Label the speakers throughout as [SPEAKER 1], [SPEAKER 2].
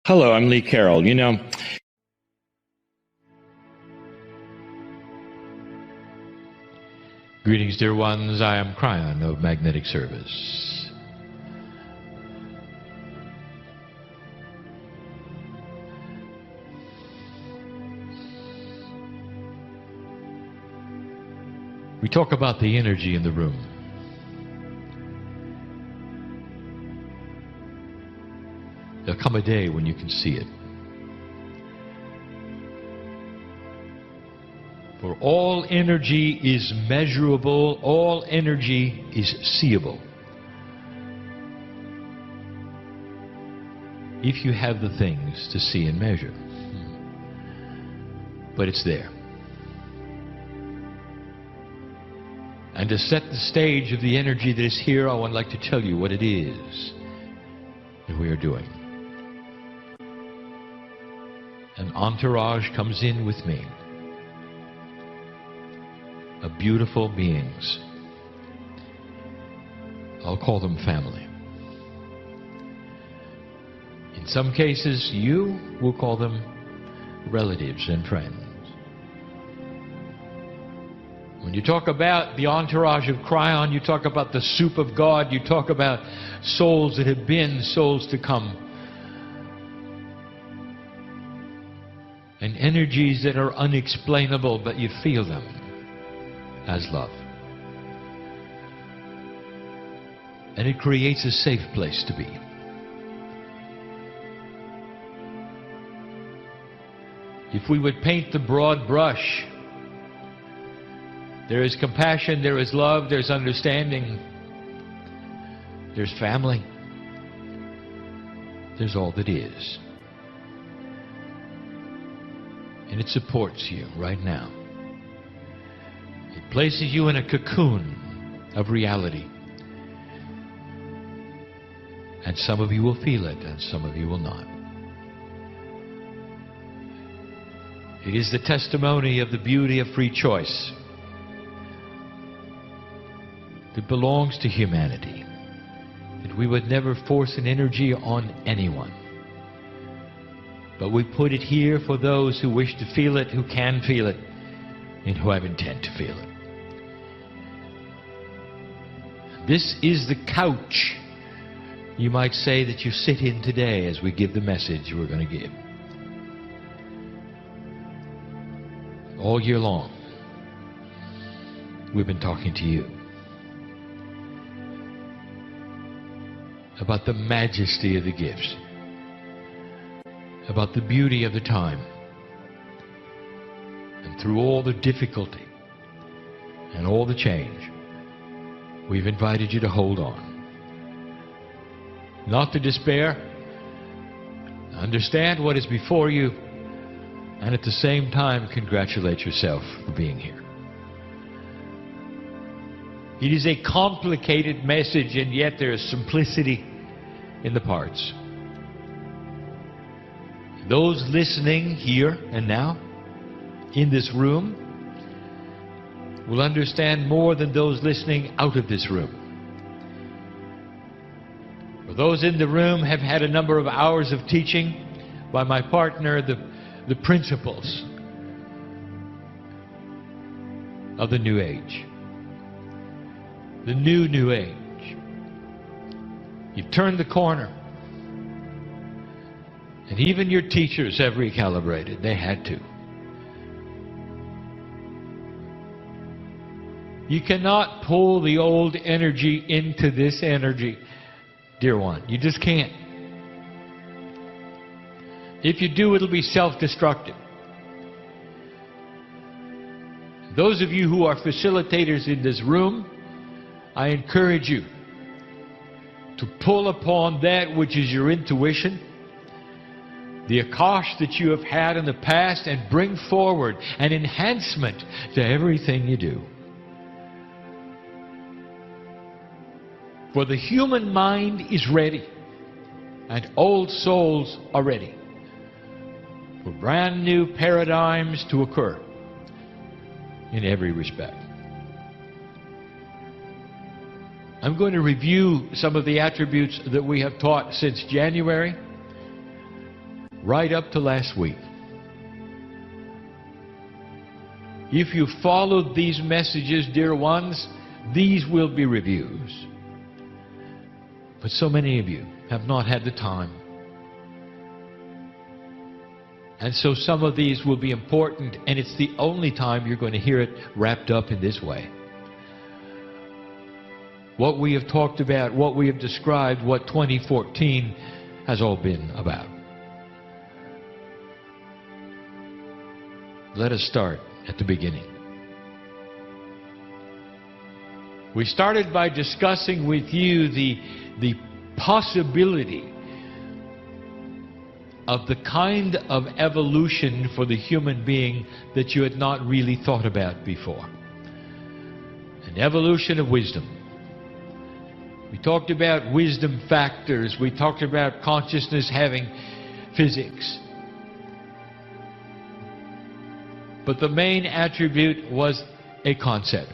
[SPEAKER 1] Hello, I'm Lee Carroll.
[SPEAKER 2] Greetings, dear ones. I am Kryon of Magnetic Service. We talk about the energy in the room. There'll come a day when you can see it. For all energy is measurable, all energy is seeable. If you have the things to see and measure. But it's there. And to set the stage of the energy that is here, I would like to tell you what it is that we are doing. An entourage comes in with me of beautiful beings. I'll call them family. In some cases, you will call them relatives and friends. When you talk about the entourage of Kryon, you talk about the soup of God, you talk about souls that have been, souls to come, and energies that are unexplainable, but you feel them as love. And it creates a safe place to be. If we would paint the broad brush, there is compassion, there is love, there's understanding, there's family, there's all that is. And it supports you right now. It places you in a cocoon of reality. And some of you will feel it, and some of you will not. It is the testimony of the beauty of free choice that belongs to humanity, that we would never force an energy on anyone. But we put it here for those who wish to feel it, who can feel it, and who have intent to feel it. This is the couch, you might say, that you sit in today as we give the message we're going to give. All year long, we've been talking to you about the majesty of the gifts, about the beauty of the time, and through all the difficulty and all the change, we've invited you to hold on. Not to despair, understand what is before you, and at the same time congratulate yourself for being here. It is a complicated message, and yet there is simplicity in the parts. Those listening here and now, in this room, will understand more than those listening out of this room. For those in the room have had a number of hours of teaching by my partner, the principles of the New Age. The New Age. You've turned the corner. And even your teachers have recalibrated. They had to. You cannot pull the old energy into this energy, dear one. You just can't. If you do, it'll be self-destructive. Those of you who are facilitators in this room, I encourage you to pull upon that which is your intuition, the Akash that you have had in the past, and bring forward an enhancement to everything you do. For the human mind is ready, and old souls are ready for brand new paradigms to occur in every respect. I'm going to review some of the attributes that we have taught since January. right up to last week. If you followed these messages, dear ones, these will be reviews. But so many of you have not had the time. And so some of these will be important, and it's the only time you're going to hear it wrapped up in this way. What we have talked about, what we have described, what 2014 has all been about. Let us start at the beginning. We started by discussing with you the possibility of the kind of evolution for the human being that you had not really thought about before. An evolution of wisdom. We talked about wisdom factors. We talked about consciousness having physics. But the main attribute was a concept.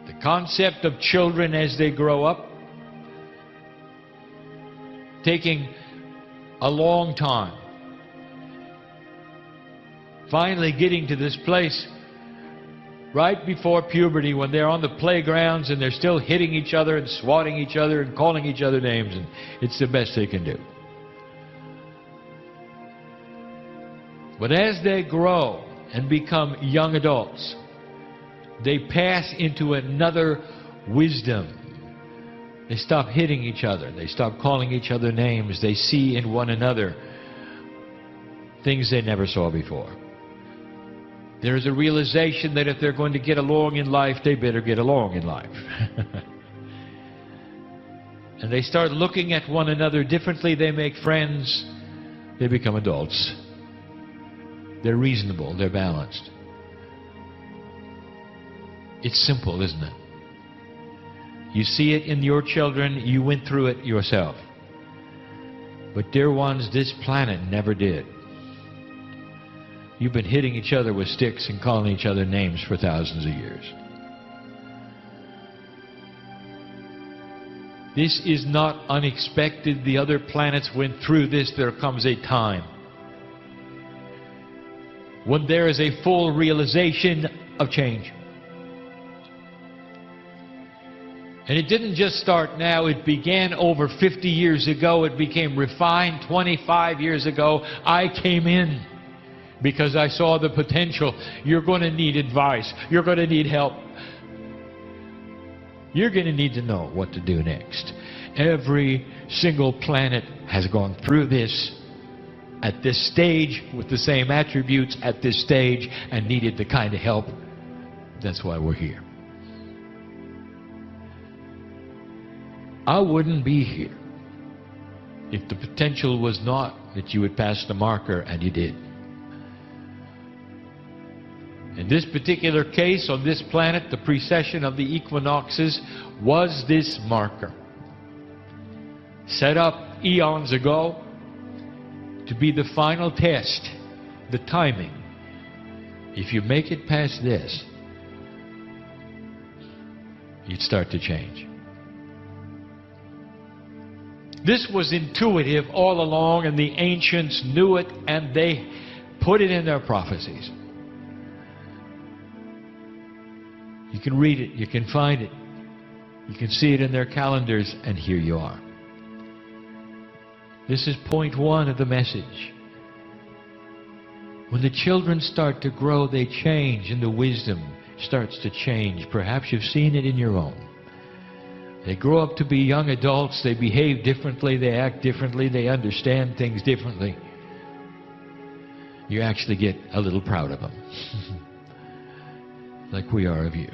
[SPEAKER 2] The concept of children as they grow up, taking a long time, finally getting to this place right before puberty when they're on the playgrounds and they're still hitting each other and swatting each other and calling each other names, and it's the best they can do. But as they grow and become young adults, they pass into another wisdom. They stop hitting each other. They stop calling each other names. They see in one another things they never saw before. There is a realization that if they're going to get along in life, they better get along in life. And they start looking at one another differently. They make friends. They become adults. They're reasonable. They're balanced. It's simple, isn't it? You see it in your children. You went through it yourself. But dear ones, this planet never did. You've been hitting each other with sticks and calling each other names for thousands of years. This is not unexpected. The other planets went through this. There comes a time when there is a full realization of change. And it didn't just start now. It began over 50 years ago. It became refined 25 years ago. I came in because I saw the potential. You're going to need advice. You're going to need help. You're going to need to know what to do next. Every single planet has gone through this at this stage with the same attributes at this stage and needed the kind of help. That's why we're here. I wouldn't be here if the potential was not that you would pass the marker, and you did. In this particular case, on this planet, the precession of the equinoxes was this marker, set up eons ago to be the final test, the timing. If you make it past this, you'd start to change. This was intuitive all along, and the ancients knew it, and they put it in their prophecies. You can read it, you can find it, you can see it in their calendars, and here you are. This is point one of the message. When the children start to grow, they change, and the wisdom starts to change. Perhaps you've seen it in your own. They grow up to be young adults. They behave differently. They act differently. They understand things differently. You actually get a little proud of them. Like we are of you.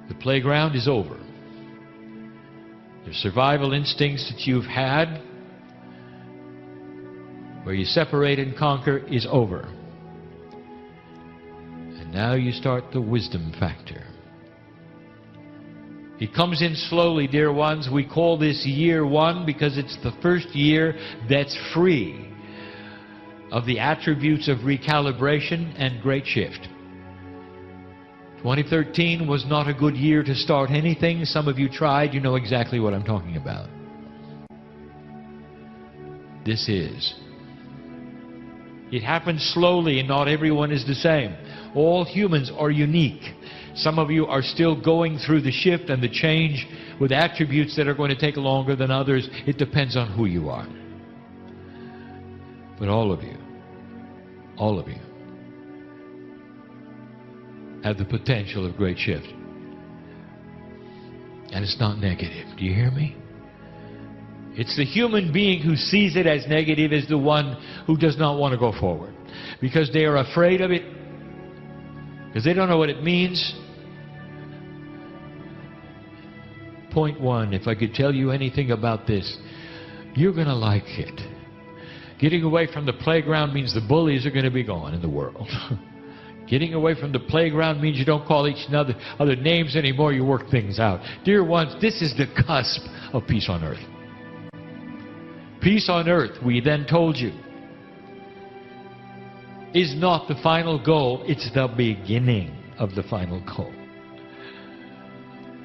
[SPEAKER 2] The playground is over. The survival instincts that you've had, where you separate and conquer, is over. And now you start the wisdom factor. It comes in slowly, dear ones. We call this year one because it's the first year that's free of the attributes of recalibration and great shift. 2013 was not a good year to start anything. Some of you tried. You know exactly what I'm talking about. this is. It happens slowly, and not everyone is the same. All humans are unique. Some of you are still going through the shift and the change with attributes that are going to take longer than others. It depends on who you are. But all of you have the potential of great shift. And it's not negative. Do you hear me? It's the human being who sees it as negative is the one who does not want to go forward. Because they are afraid of it. Because they don't know what it means. Point one, if I could tell you anything about this, you're going to like it. Getting away from the playground means the bullies are going to be gone in the world. Getting away from the playground means you don't call each other names anymore. You work things out. Dear ones, this is the cusp of peace on earth. Peace on earth, we then told you, is not the final goal. It's the beginning of the final goal.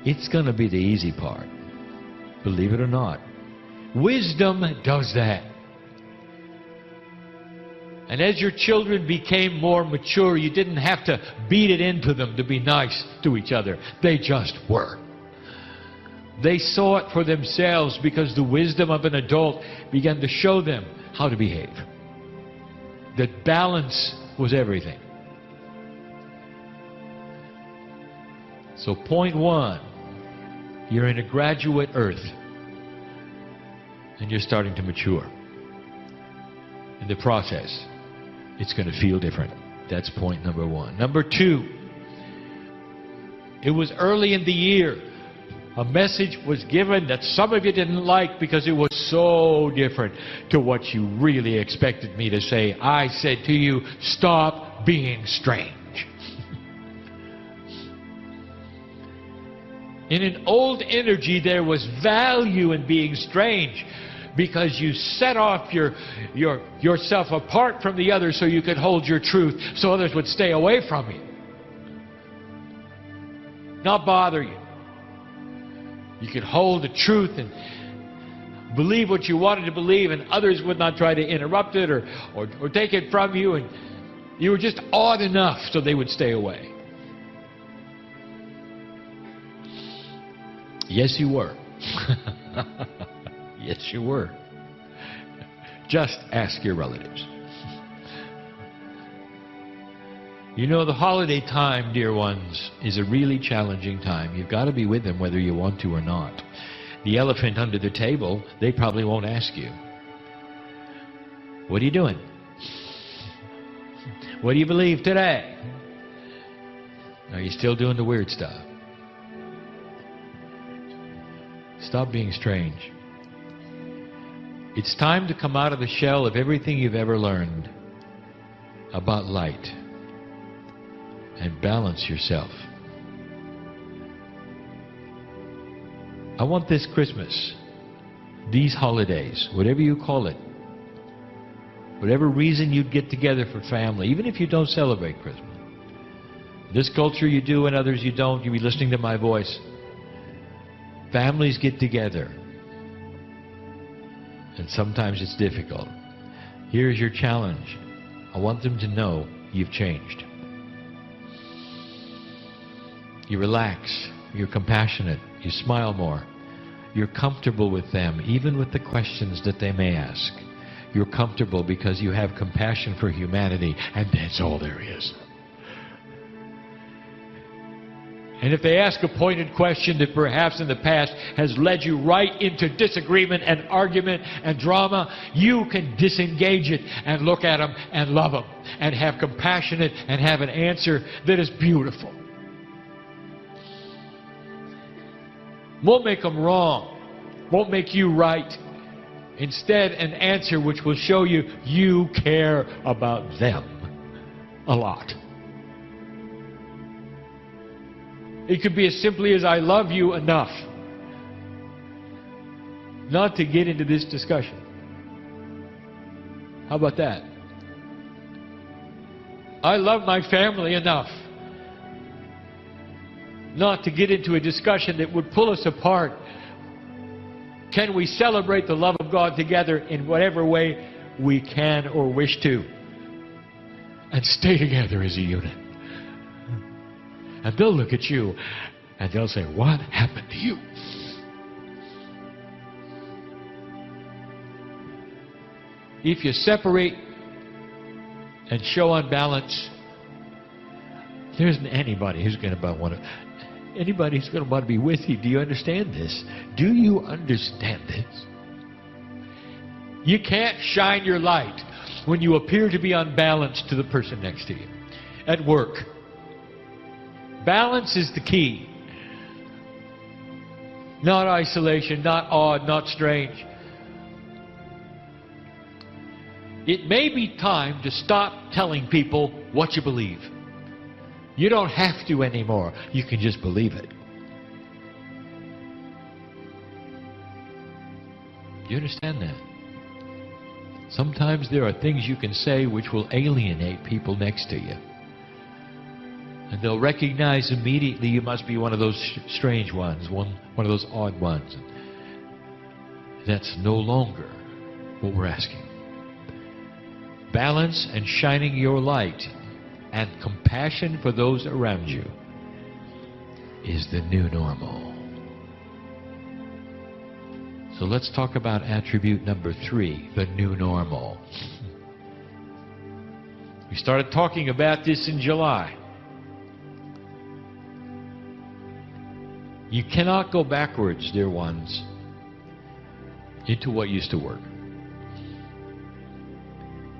[SPEAKER 2] It's going to be the easy part. Believe it or not. Wisdom does that. And as your children became more mature, you didn't have to beat it into them to be nice to each other. They just were. They saw it for themselves because the wisdom of an adult began to show them how to behave. That balance was everything. So point one, you're in a graduate earth and you're starting to mature. In the process, it's going to feel different. That's point number one. Number two, it was early in the year. A message was given that some of you didn't like because it was so different to what you really expected me to say. I said to you, stop being strange. In an old energy, there was value in being strange because you set off yourself apart from the others so you could hold your truth so others would stay away from you. Not bother you. You could hold the truth and believe what you wanted to believe, and others would not try to interrupt it or take it from you, and you were just odd enough so they would stay away. Yes, you were. Yes, you were. Just ask your relatives. You know, the holiday time, dear ones, is a really challenging time. You've got to be with them whether you want to or not. The elephant under the table, they probably won't ask you. What are you doing? What do you believe today? Are you still doing the weird stuff? Stop being strange. It's time to come out of the shell of everything you've ever learned about light and balance yourself. I want this Christmas, these holidays, whatever you call it, whatever reason you'd get together for family, even if you don't celebrate Christmas. This culture you do and others you don't, you'll be listening to my voice. Families get together. And sometimes it's difficult. Here's your challenge. I want them to know you've changed. You relax. You're compassionate. You smile more. You're comfortable with them, even with the questions that they may ask. You're comfortable because you have compassion for humanity, and that's all there is. And if they ask a pointed question that perhaps in the past has led you right into disagreement and argument and drama, you can disengage it and look at them and love them and have compassionate and have an answer that is beautiful. Won't make them wrong. Won't make you right. Instead, an answer which will show you you care about them a lot. It could be as simply as I love you enough not to get into this discussion. How about that? I love my family enough not to get into a discussion that would pull us apart. Can we celebrate the love of God together in whatever way we can or wish to, and stay together as a unit. And they'll look at you and they'll say, what happened to you? If you separate and show unbalance, there isn't anybody who's going to want to be with you. Do you understand this? Do you understand this? You can't shine your light when you appear to be unbalanced to the person next to you. At work, balance is the key. Not isolation, not odd, not strange. It may be time to stop telling people what you believe. You don't have to anymore. You can just believe it. Do you understand that? Sometimes there are things you can say which will alienate people next to you. And they'll recognize immediately you must be one of those strange ones, one of those odd ones. That's no longer what we're asking. Balance and shining your light and compassion for those around you is the new normal. So let's talk about attribute number 3, the new normal. We started talking about this in July. You cannot go backwards, dear ones, into what used to work.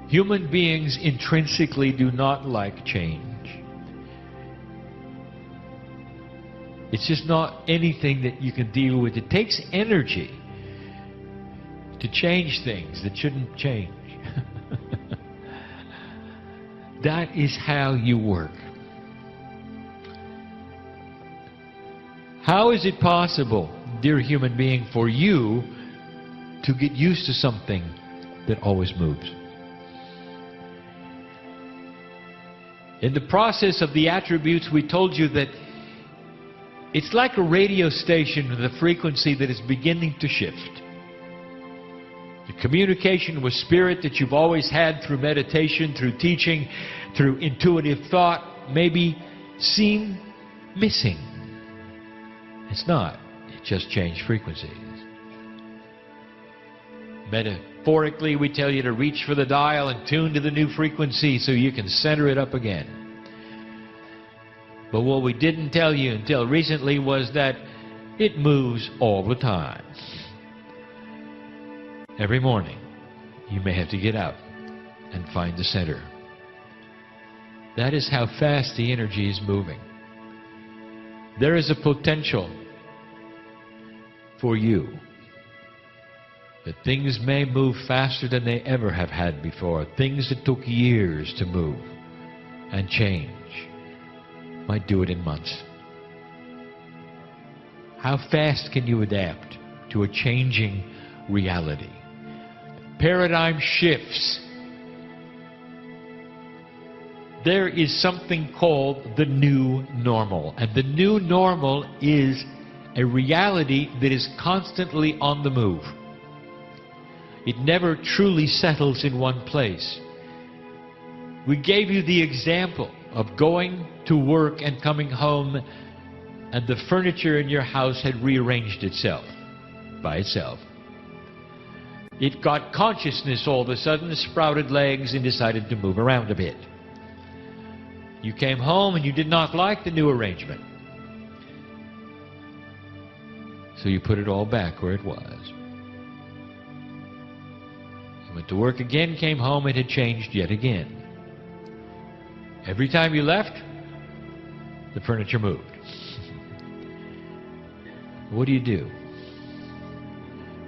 [SPEAKER 2] Human beings intrinsically do not like change. It's just not anything that you can deal with. It takes energy to change things that shouldn't change. That is how you work. How is it possible, dear human being, for you to get used to something that always moves? In the process of the attributes, we told you that it's like a radio station with a frequency that is beginning to shift. The communication with Spirit that you've always had through meditation, through teaching, through intuitive thought, maybe seem missing. It's not. It just changed frequencies. Metaphorically, we tell you to reach for the dial and tune to the new frequency so you can center it up again. But what we didn't tell you until recently was that it moves all the time. Every morning, you may have to get out and find the center. That is how fast the energy is moving. There is a potential for you that things may move faster than they ever have had before. Things that took years to move and change might do it in months. How fast can you adapt to a changing reality? Paradigm shifts. There is something called the new normal. And the new normal is a reality that is constantly on the move. It never truly settles in one place. We gave you the example of going to work and coming home, and the furniture in your house had rearranged itself by itself. It got consciousness all of a sudden, sprouted legs, and decided to move around a bit. You came home and you did not like the new arrangement. So you put it all back where it was. You went to work again, came home, it had changed yet again. Every time you left, the furniture moved. What do?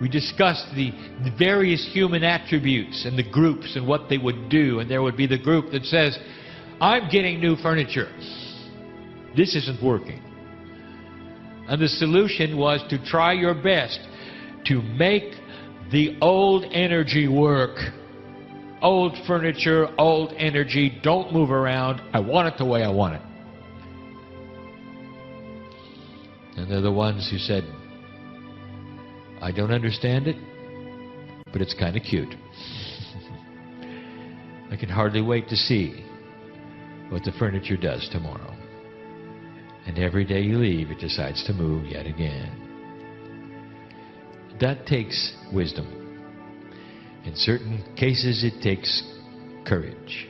[SPEAKER 2] We discussed the various human attributes and the groups and what they would do. And there would be the group that says, I'm getting new furniture. This isn't working. And the solution was to try your best to make the old energy work. Old furniture, old energy, don't move around. I want it the way I want it. And they're the ones who said, I don't understand it. but it's kind of cute. I can hardly wait to see what the furniture does tomorrow. And every day you leave, it decides to move yet again. That takes wisdom. In certain cases, it takes courage.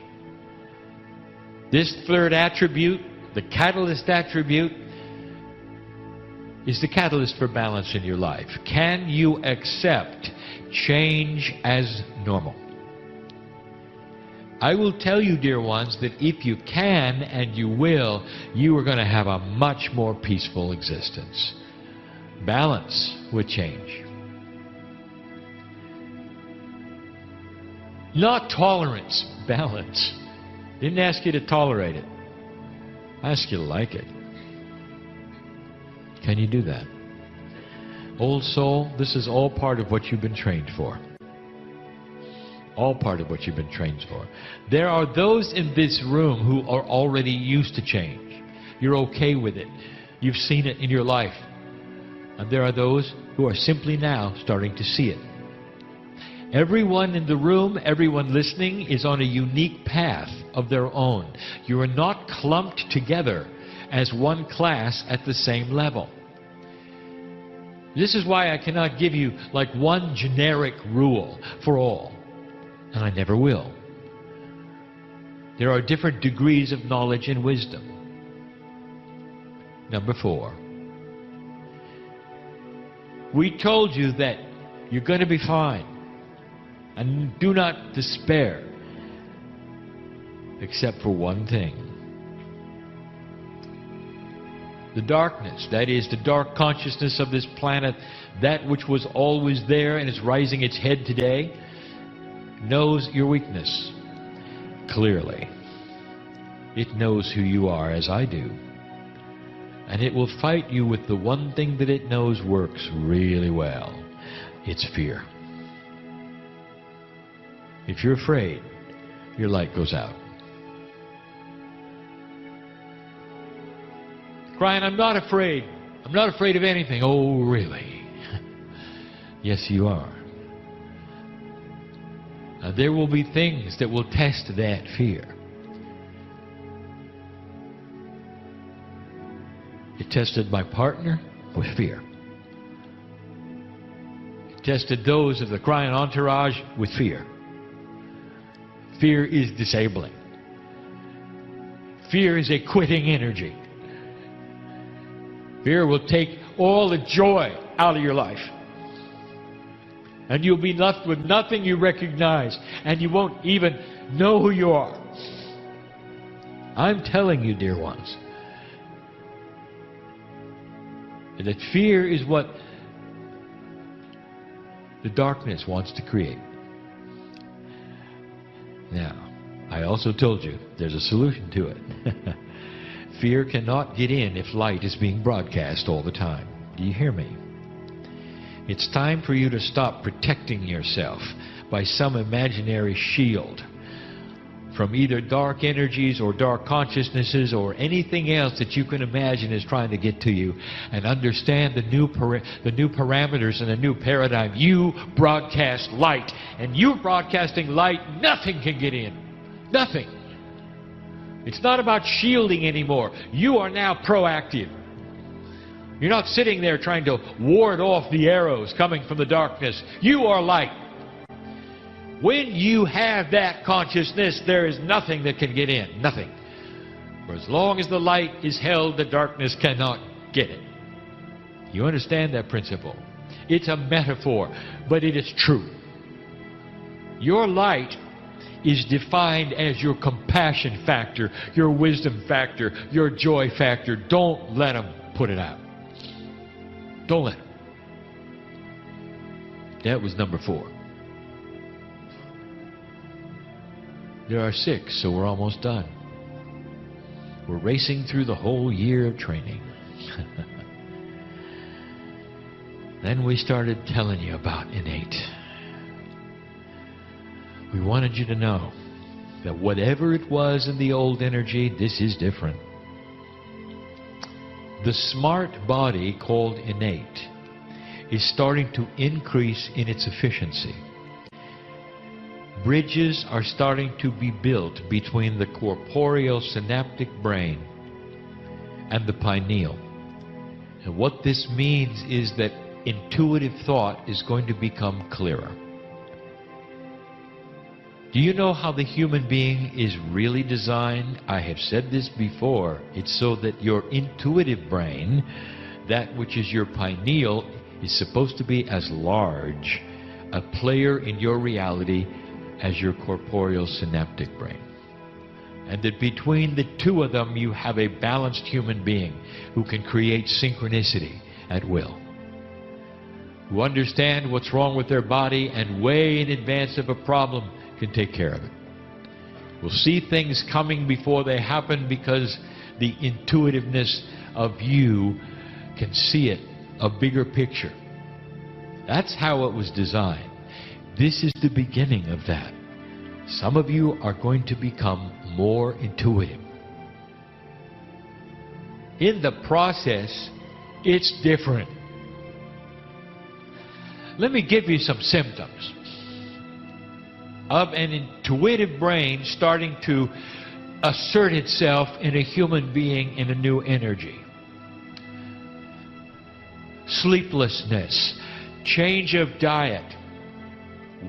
[SPEAKER 2] This third attribute, the catalyst attribute, is the catalyst for balance in your life. Can you accept change as normal? I will tell you, dear ones, that if you can and you will, you are going to have a much more peaceful existence. Balance with change. Not tolerance, balance. Didn't ask you to tolerate it. I asked you to like it. Can you do that? Old soul, this is all part of what you've been trained for. All part of what you've been trained for. There are those in this room who are already used to change. You're okay with it. You've seen it in your life. And there are those who are simply now starting to see it. Everyone in the room, everyone listening, is on a unique path of their own. You are not clumped together as one class at the same level. This is why I cannot give you like one generic rule for all. And I never will. There are different degrees of knowledge and wisdom. Number 4. We told you that you're going to be fine. And do not despair. Except for one thing. The darkness, that is, the dark consciousness of this planet, that which was always there and is rising its head today, knows your weakness clearly. It knows who you are, as I do. And it will fight you with the one thing that it knows works really well. It's fear. If you're afraid, your light goes out. Kryon, I'm not afraid. I'm not afraid of anything. Oh, really? Yes, you are. There will be things that will test that fear. It tested my partner with fear. It tested those of the Kryon entourage with fear. Fear is disabling. Fear is a quitting energy. Fear will take all the joy out of your life. And you'll be left with nothing you recognize, and you won't even know who you are. I'm telling you, dear ones, that fear is what the darkness wants to create. Now, I also told you there's a solution to it. Fear cannot get in if light is being broadcast all the time. Do you hear me? It's time for you to stop protecting yourself by some imaginary shield from either dark energies or dark consciousnesses or anything else that you can imagine is trying to get to you, and understand the new parameters and the new paradigm. You broadcast light, and you broadcasting light, nothing can get in. Nothing. It's not about shielding anymore. You are now proactive. You're not sitting there trying to ward off the arrows coming from the darkness. You are light. When you have that consciousness, there is nothing that can get in. Nothing. For as long as the light is held, the darkness cannot get it. You understand that principle? It's a metaphor, but it is true. Your light is defined as your compassion factor, your wisdom factor, your joy factor. Don't let them put it out. Don't let them. That was number 4. There are 6, so we're almost done. We're racing through the whole year of training. Then we started telling you about innate. We wanted you to know that whatever it was in the old energy, this is different. The smart body called innate is starting to increase in its efficiency. Bridges are starting to be built between the corporeal synaptic brain and the pineal. And what this means is that intuitive thought is going to become clearer. Do you know how the human being is really designed? I have said this before. It's so that your intuitive brain, that which is your pineal, is supposed to be as large a player in your reality as your corporeal synaptic brain. And that between the two of them you have a balanced human being who can create synchronicity at will, who understand what's wrong with their body and way in advance of a problem can take care of it. Will see things coming before they happen because the intuitiveness of you can see it, a bigger picture. That's how it was designed. This is the beginning of that. Some of you are going to become more intuitive. In the process, it's different. Let me give you some symptoms of an intuitive brain starting to assert itself in a human being in a new energy. Sleeplessness, change of diet,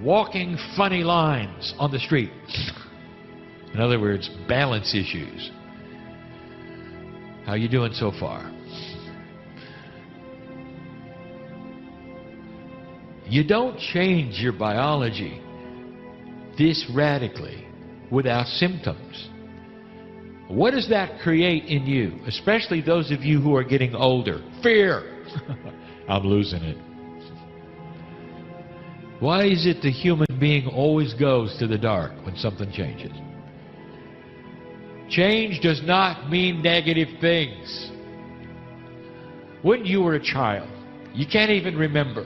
[SPEAKER 2] walking funny lines on the street. In other words, balance issues. How you doing so far? You don't change your biology this radically without symptoms. What does that create in you, especially those of you who are getting older? Fear. I'm losing it. Why is it the human being always goes to the dark when something changes? Change does not mean negative things. When you were a child, you can't even remember,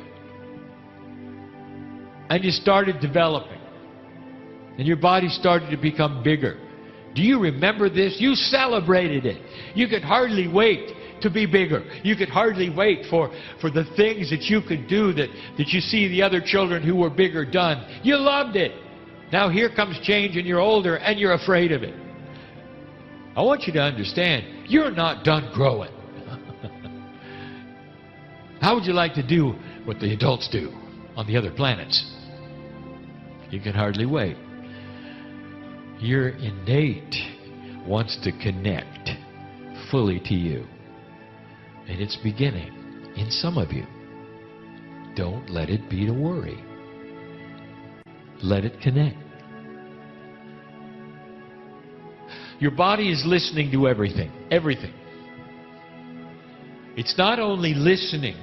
[SPEAKER 2] and you started developing, and your body started to become bigger. Do you remember this? You celebrated it. You could hardly wait to be bigger. You could hardly wait for the things that you could do that you see the other children who were bigger done. You loved it. Now here comes change and you're older and you're afraid of it. I want you to understand, you're not done growing. How would you like to do what the adults do on the other planets? You can hardly wait. Your innate wants to connect fully to you. And it's beginning in some of you. Don't let it be to worry. Let it connect. Your body is listening to everything. Everything. It's not only listening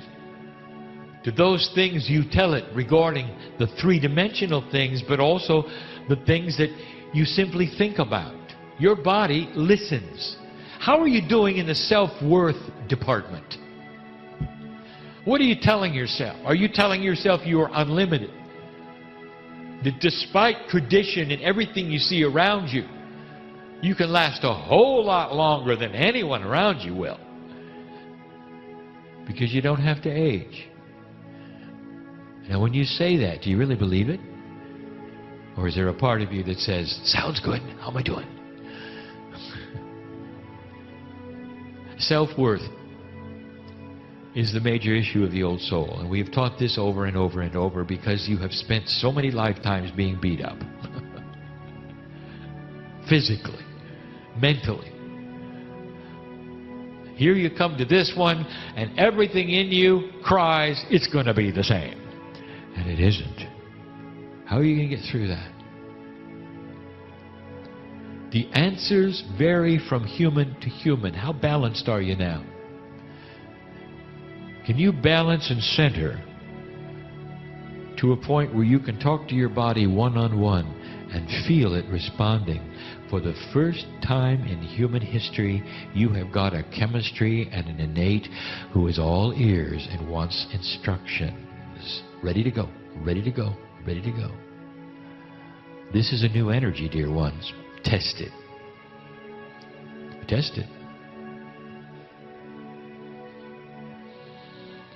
[SPEAKER 2] to those things you tell it regarding the three-dimensional things, but also the things that you simply think about. Your body listens. How are you doing in the self-worth department? What are you telling yourself? Are you telling yourself you are unlimited? That despite tradition and everything you see around you, you can last a whole lot longer than anyone around you will. Because you don't have to age. Now when you say that, do you really believe it? Or is there a part of you that says, sounds good, how am I doing? Self-worth is the major issue of the old soul. And we have taught this over and over and over because you have spent so many lifetimes being beat up. Physically, mentally. Here you come to this one and everything in you cries, it's going to be the same. And it isn't. How are you going to get through that? The answers vary from human to human. How balanced are you now? Can you balance and center to a point where you can talk to your body one-on-one and feel it responding? For the first time in human history, you have got a chemistry and an innate who is all ears and wants instructions. Ready to go, ready to go, ready to go. This is a new energy, dear ones. Test it. Test it.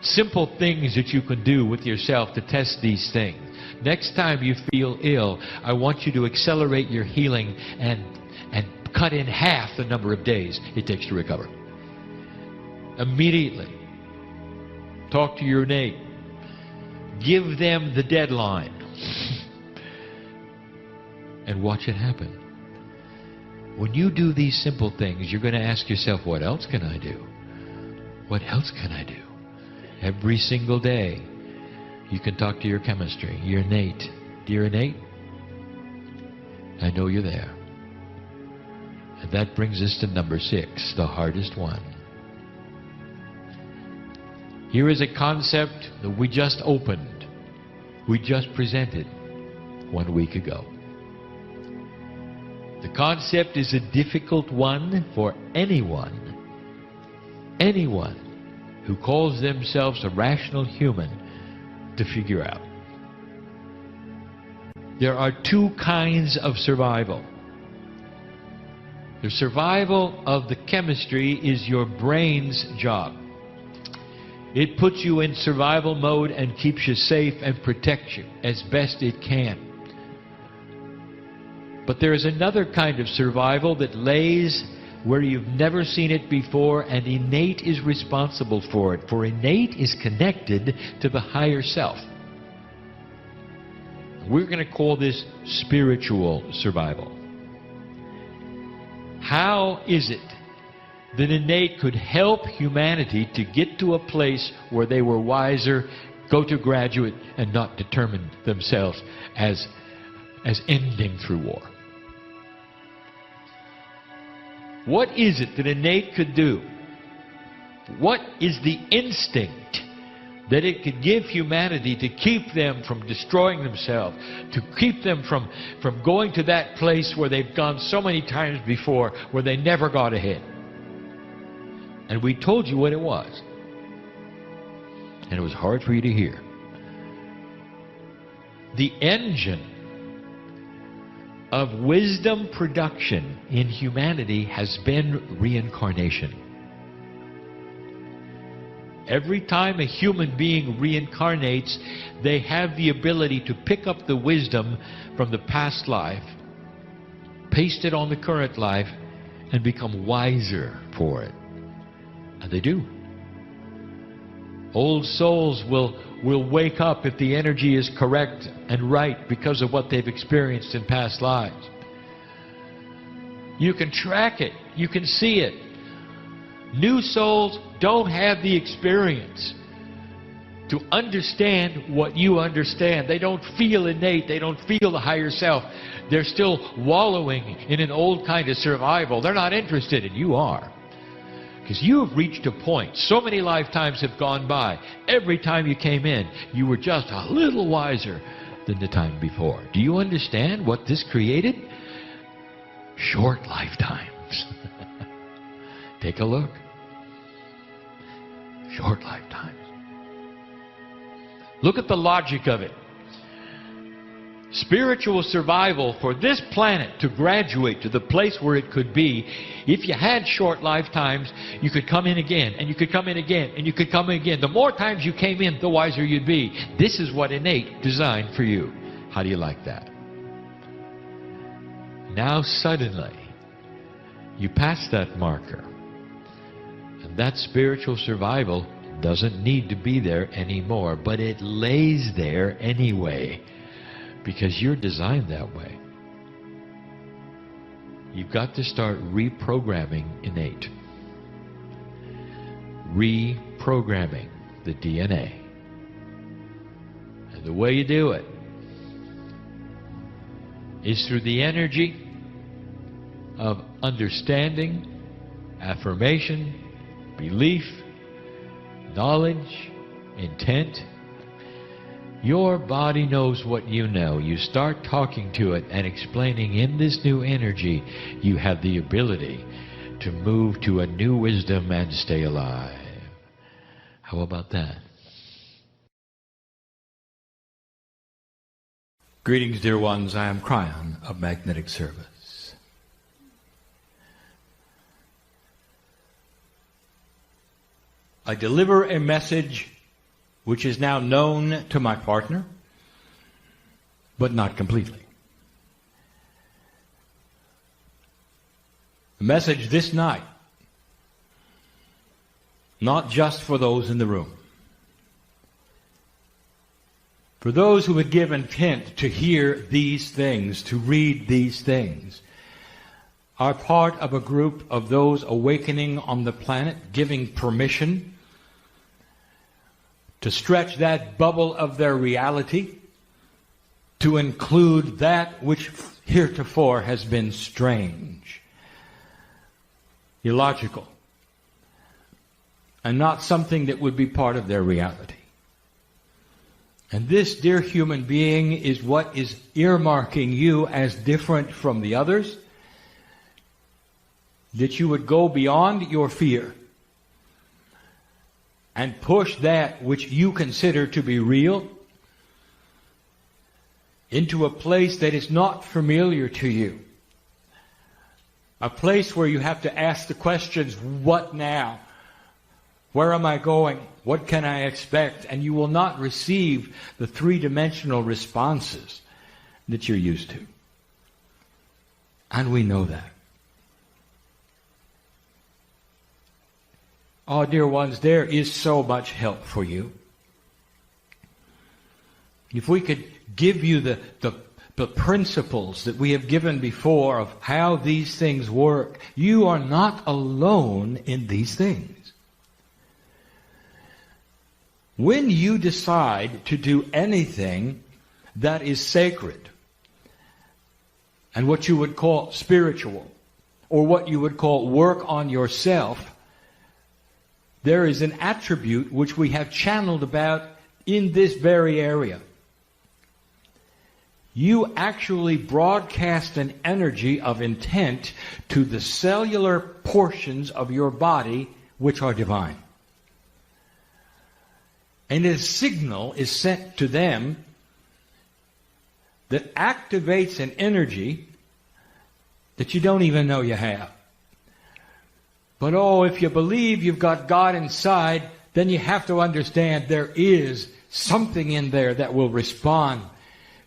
[SPEAKER 2] Simple things that you can do with yourself to test these things. Next time you feel ill, I want you to accelerate your healing and cut in half the number of days it takes to recover. Immediately. Talk to your innate. Give them the deadline. And watch it happen. When you do these simple things, you're going to ask yourself, what else can I do? What else can I do? Every single day, you can talk to your chemistry, your innate. Dear innate, I know you're there. And that brings us to number 6, the hardest one. Here is a concept that we just opened. We just presented 1 week ago. The concept is a difficult one for anyone who calls themselves a rational human to figure out. There are 2 kinds of survival. The survival of the chemistry is your brain's job. It puts you in survival mode and keeps you safe and protects you as best it can. But there is another kind of survival that lays where you've never seen it before, and innate is responsible for it. For innate is connected to the higher self. We're going to call this spiritual survival. How is it that innate could help humanity to get to a place where they were wiser, go to graduate, and not determine themselves as ending through war? What is it that innate could do? What is the instinct that it could give humanity to keep them from destroying themselves, to keep them from going to that place where they've gone so many times before, where they never got ahead? And we told you what it was. And it was hard for you to hear. The engine of wisdom production in humanity has been reincarnation. Every time a human being reincarnates, they have the ability to pick up the wisdom from the past life, paste it on the current life, and become wiser for it. And they do. Old souls will wake up if the energy is correct and right because of what they've experienced in past lives. You can track it. You can see it. New souls don't have the experience to understand what you understand. They don't feel innate. They don't feel the higher self. They're still wallowing in an old kind of survival. They're not interested, and you are. Because you have reached a point. So many lifetimes have gone by. Every time you came in, you were just a little wiser than the time before. Do you understand what this created? Short lifetimes. Take a look. Short lifetimes. Look at the logic of it. Spiritual survival for this planet to graduate to the place where it could be, if you had short lifetimes, you could come in again, and you could come in again, and you could come in again. The more times you came in, the wiser you'd be. This is what innate designed for you. How do you like that? Now suddenly, you pass that marker. And that spiritual survival doesn't need to be there anymore, but it lays there anyway. Because you're designed that way. You've got to start reprogramming innate. Reprogramming the DNA. And the way you do it is through the energy of understanding, affirmation, belief, knowledge, intent. Your body knows what you know. You start talking to it and explaining in this new energy, you have the ability to move to a new wisdom and stay alive. How about that?
[SPEAKER 1] Greetings, dear ones. I am Kryon of Magnetic Service. I deliver a message which is now known to my partner, but not completely. The message this night, not just for those in the room, for those who would give intent to hear these things, to read these things, are part of a group of those awakening on the planet, giving permission to stretch that bubble of their reality to include that which heretofore has been strange, illogical, and not something that would be part of their reality. And this, dear human being, is what is earmarking you as different from the others, that you would go beyond your fear and push that which you consider to be real into a place that is not familiar to you. A place where you have to ask the questions, what now? Where am I going? What can I expect? And you will not receive the three-dimensional responses that you're used to. And we know that. Oh, dear ones, there is so much help for you. If we could give you the principles that we have given before of how these things work, you are not alone in these things. When you decide to do anything that is sacred and what you would call spiritual, or what you would call work on yourself, there is an attribute which we have channeled about in this very area. You actually broadcast an energy of intent to the cellular portions of your body which are divine. And a signal is sent to them that activates an energy that you don't even know you have. But oh, if you believe you've got God inside, then you have to understand there is something in there that will respond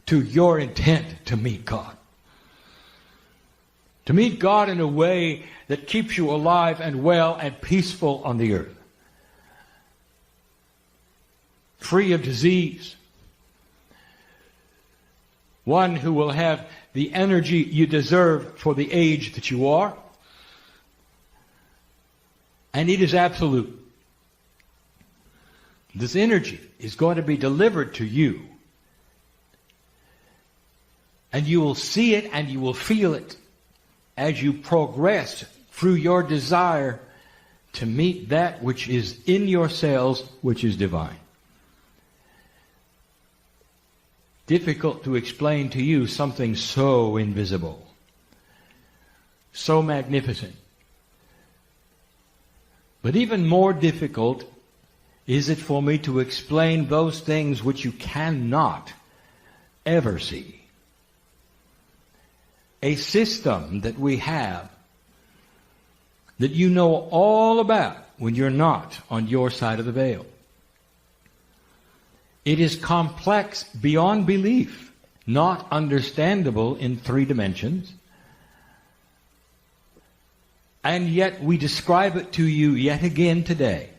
[SPEAKER 1] to your intent to meet God. To meet God in a way that keeps you alive and well and peaceful on the earth. Free of disease. One who will have the energy you deserve for the age that you are. And it is absolute. This energy is going to be delivered to you. And you will see it and you will feel it as you progress through your desire to meet that which is in your cells, which is divine. Difficult to explain to you something so invisible, so magnificent. But even more difficult is it for me to explain those things which you cannot ever see. A system that we have that you know all about when you're not on your side of the veil. It is complex beyond belief, not understandable in 3 dimensions. And yet we describe it to you yet again today.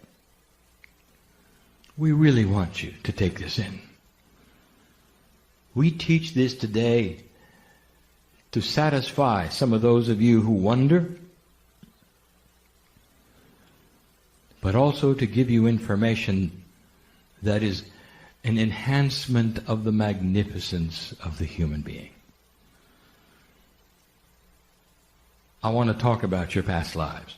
[SPEAKER 1] We really want you to take this in. We teach this today to satisfy some of those of you who wonder, but also to give you information that is an enhancement of the magnificence of the human being. I want to talk about your past lives.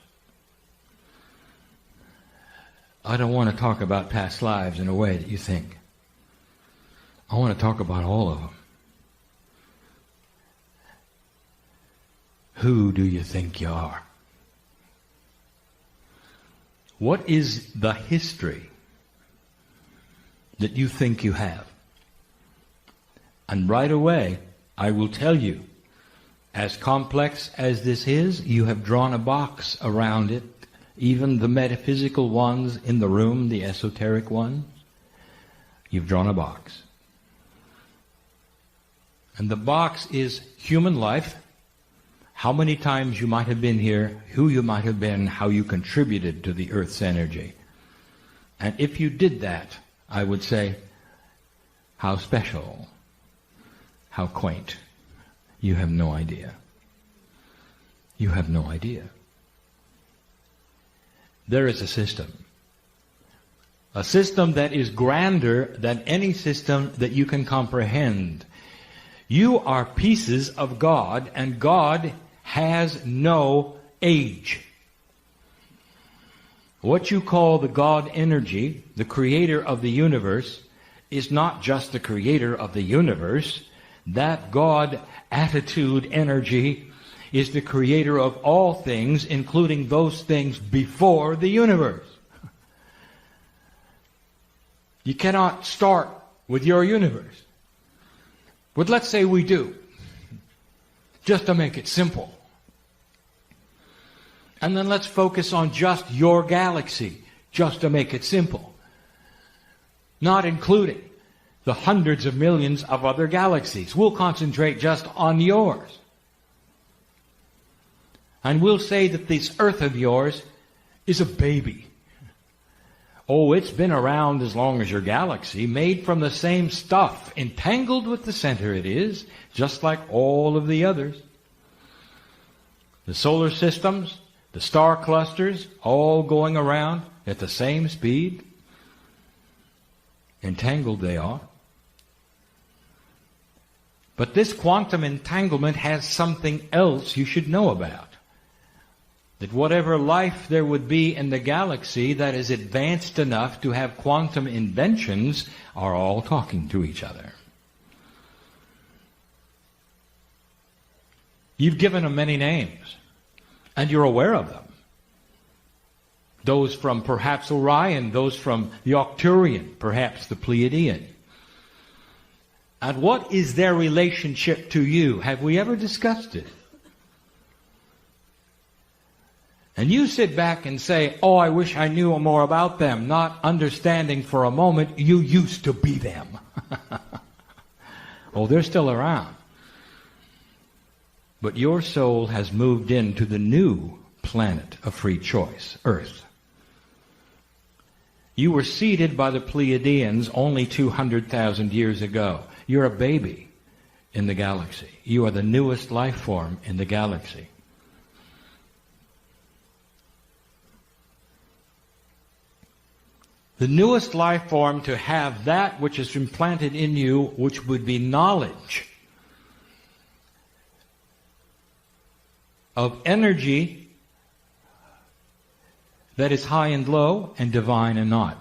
[SPEAKER 1] I don't want to talk about past lives in a way that you think. I want to talk about all of them. Who do you think you are? What is the history that you think you have? And right away, I will tell you, as complex as this is, you have drawn a box around it. Even the metaphysical ones in the room, the esoteric ones, you've drawn a box. And the box is human life, how many times you might have been here, who you might have been, how you contributed to the earth's energy. And if you did that, I would say, how special, how quaint. You have no idea. You have no idea. There is a system that is grander than any system that you can comprehend. You are pieces of God, and God has no age. What you call the God energy, the creator of the universe, is not just the creator of the universe. That God attitude energy is the creator of all things, including those things before the universe. You cannot start with your universe. But let's say we do, just to make it simple. And then let's focus on just your galaxy, just to make it simple. Not including the hundreds of millions of other galaxies. We'll concentrate just on yours. And we'll say that this Earth of yours is a baby. Oh, it's been around as long as your galaxy, made from the same stuff, entangled with the center it is, just like all of the others. The solar systems, the star clusters, all going around at the same speed. Entangled they are. But this quantum entanglement has something else you should know about. That whatever life there would be in the galaxy that is advanced enough to have quantum inventions are all talking to each other. You've given them many names, and you're aware of them. Those from perhaps Orion, those from the Arcturian, perhaps the Pleiadian. And what is their relationship to you? Have we ever discussed it? And you sit back and say, oh, I wish I knew more about them, not understanding for a moment you used to be them. Oh, they're still around. But your soul has moved into the new planet of free choice, Earth. You were seeded by the Pleiadians only 200,000 years ago. You're a baby in the galaxy. You are the newest life form in the galaxy. The newest life form to have that which is implanted in you, which would be knowledge of energy that is high and low and divine and not.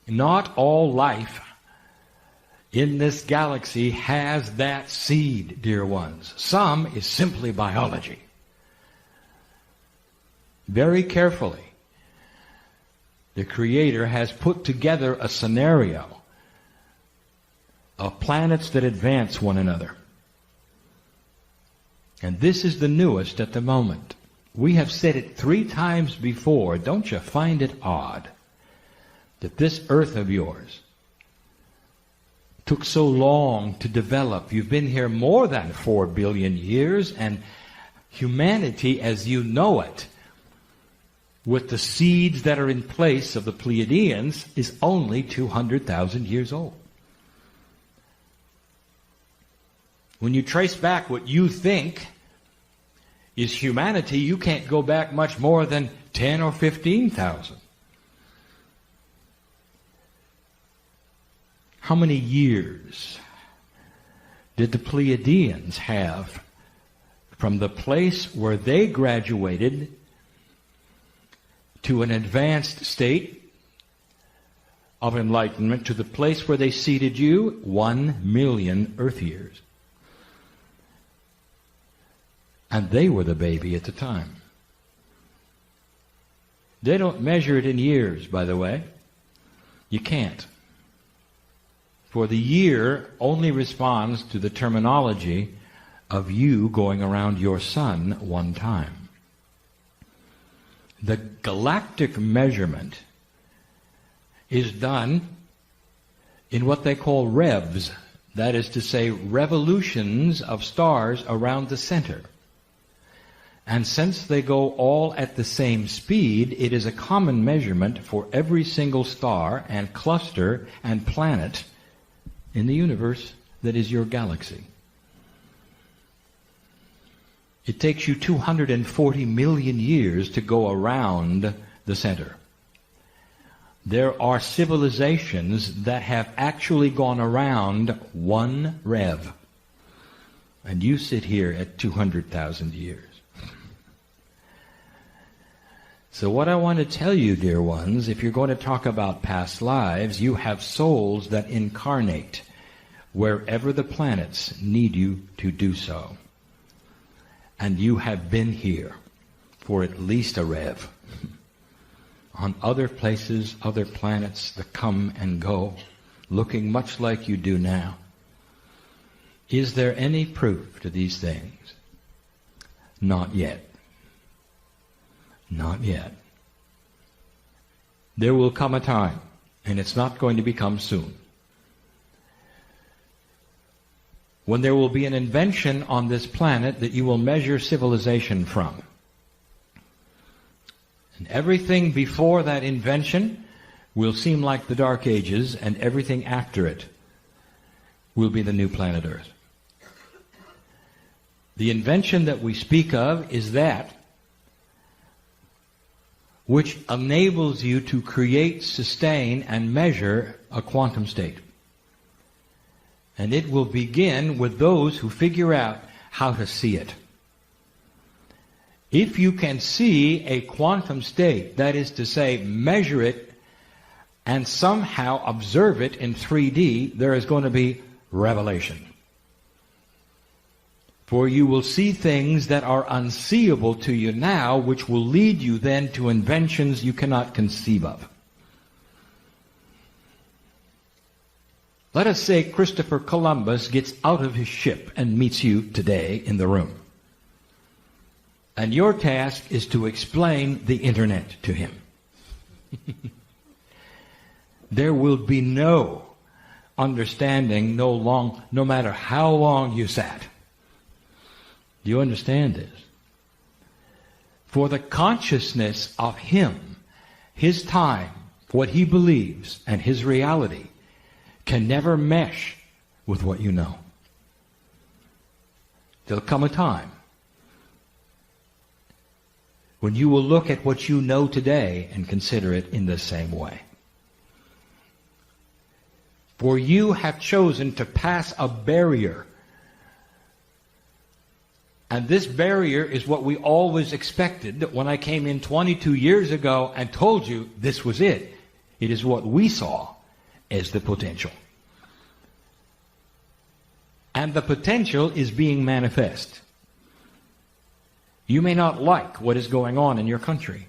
[SPEAKER 1] Not all life in this galaxy has that seed, dear ones. Some is simply biology. Very carefully, the Creator has put together a scenario of planets that advance one another. And this is the newest at the moment. We have said it 3 times before. Don't you find it odd that this Earth of yours took so long to develop? You've been here more than 4 billion years, and humanity as you know it, with the seeds that are in place of the Pleiadians, is only 200,000 years old. When you trace back what you think is humanity, you can't go back much more than 10 or 15,000. How many years did the Pleiadians have from the place where they graduated to an advanced state of enlightenment to the place where they seated you? 1 million Earth years. And they were the baby at the time. They don't measure it in years, by the way. You can't. For the year only responds to the terminology of you going around your sun one time. The galactic measurement is done in what they call revs, That is to say, revolutions of stars around the center. And since they go all at the same speed, it is a common measurement for every single star and cluster and planet in the universe that is your galaxy. It takes you 240 million years to go around the center. There are civilizations that have actually gone around one rev. And you sit here at 200,000 years. So what I want to tell you, dear ones, if you're going to talk about past lives, you have souls that incarnate wherever the planets need you to do so. And you have been here for at least a rev. On other places, other planets that come and go, looking much like you do now. Is there any proof to these things? Not yet. Not yet. There will come a time, and it's not going to become soon, when there will be an invention on this planet that you will measure civilization from. And everything before that invention will seem like the Dark Ages, and everything after it will be the new planet Earth. The invention that we speak of is that which enables you to create, sustain, and measure a quantum state. And it will begin with those who figure out how to see it. If you can see a quantum state, that is to say, measure it and somehow observe it in 3D, there is going to be revelation. For you will see things that are unseeable to you now, which will lead you then to inventions you cannot conceive of. Let us say Christopher Columbus gets out of his ship and meets you today in the room. And your task is to explain the internet to him. There will be no understanding, no matter how long you sat. Do you understand this? For the consciousness of him, his time, what he believes, and his reality can never mesh with what you know. There'll come a time when you will look at what you know today and consider it in the same way. For you have chosen to pass a barrier. And this barrier is what we always expected when I came in 22 years ago and told you this was it. It is what we saw as the potential. And the potential is being manifest. You may not like what is going on in your country,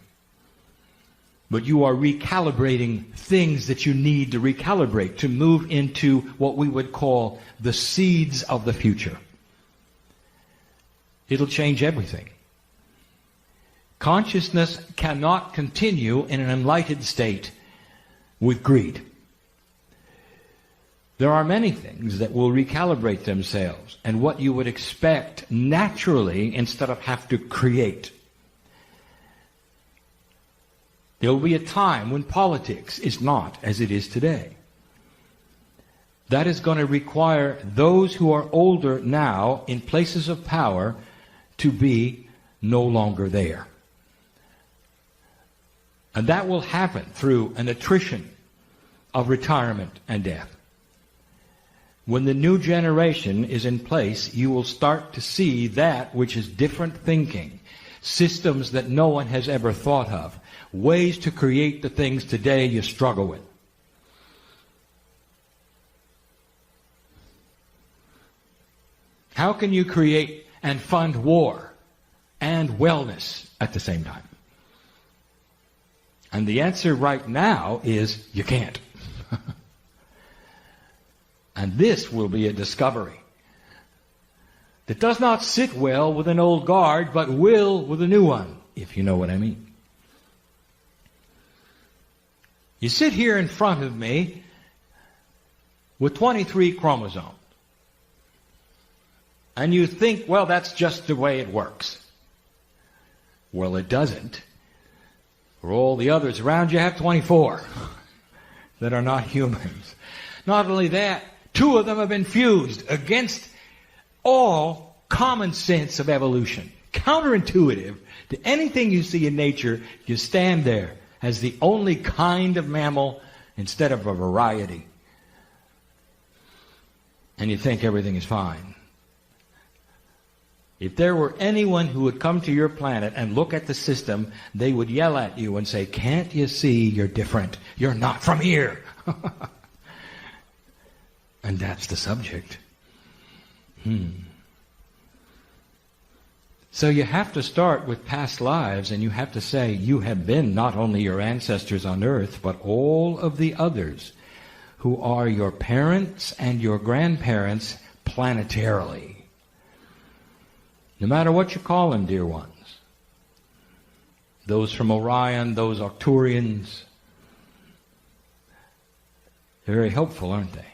[SPEAKER 1] but you are recalibrating things that you need to recalibrate to move into what we would call the seeds of the future. It'll change everything. Consciousness cannot continue in an enlightened state with greed. There are many things that will recalibrate themselves, and what you would expect naturally instead of have to create. There will be a time when politics is not as it is today. That is going to require those who are older now in places of power to be no longer there. And that will happen through an attrition of retirement and death. When the new generation is in place, you will start to see that which is different thinking, systems that no one has ever thought of, ways to create the things today you struggle with. How can you create and fund war and wellness at the same time? And the answer right now is you can't. And this will be a discovery that does not sit well with an old guard, but will with a new one, if you know what I mean. You sit here in front of me with 23 chromosomes. And you think, well, that's just the way it works. Well, it doesn't. For all the others around you have 24 that are not humans. Not only that, 2 of them have been fused against all common sense of evolution. Counterintuitive to anything you see in nature, you stand there as the only kind of mammal instead of a variety. And you think everything is fine. If there were anyone who would come to your planet and look at the system, they would yell at you and say, "Can't you see you're different? You're not from here." And that's the subject. So you have to start with past lives, and you have to say, you have been not only your ancestors on earth, but all of the others who are your parents and your grandparents planetarily. No matter what you call them, dear ones. Those from Orion, those Arcturians. They're very helpful, aren't they?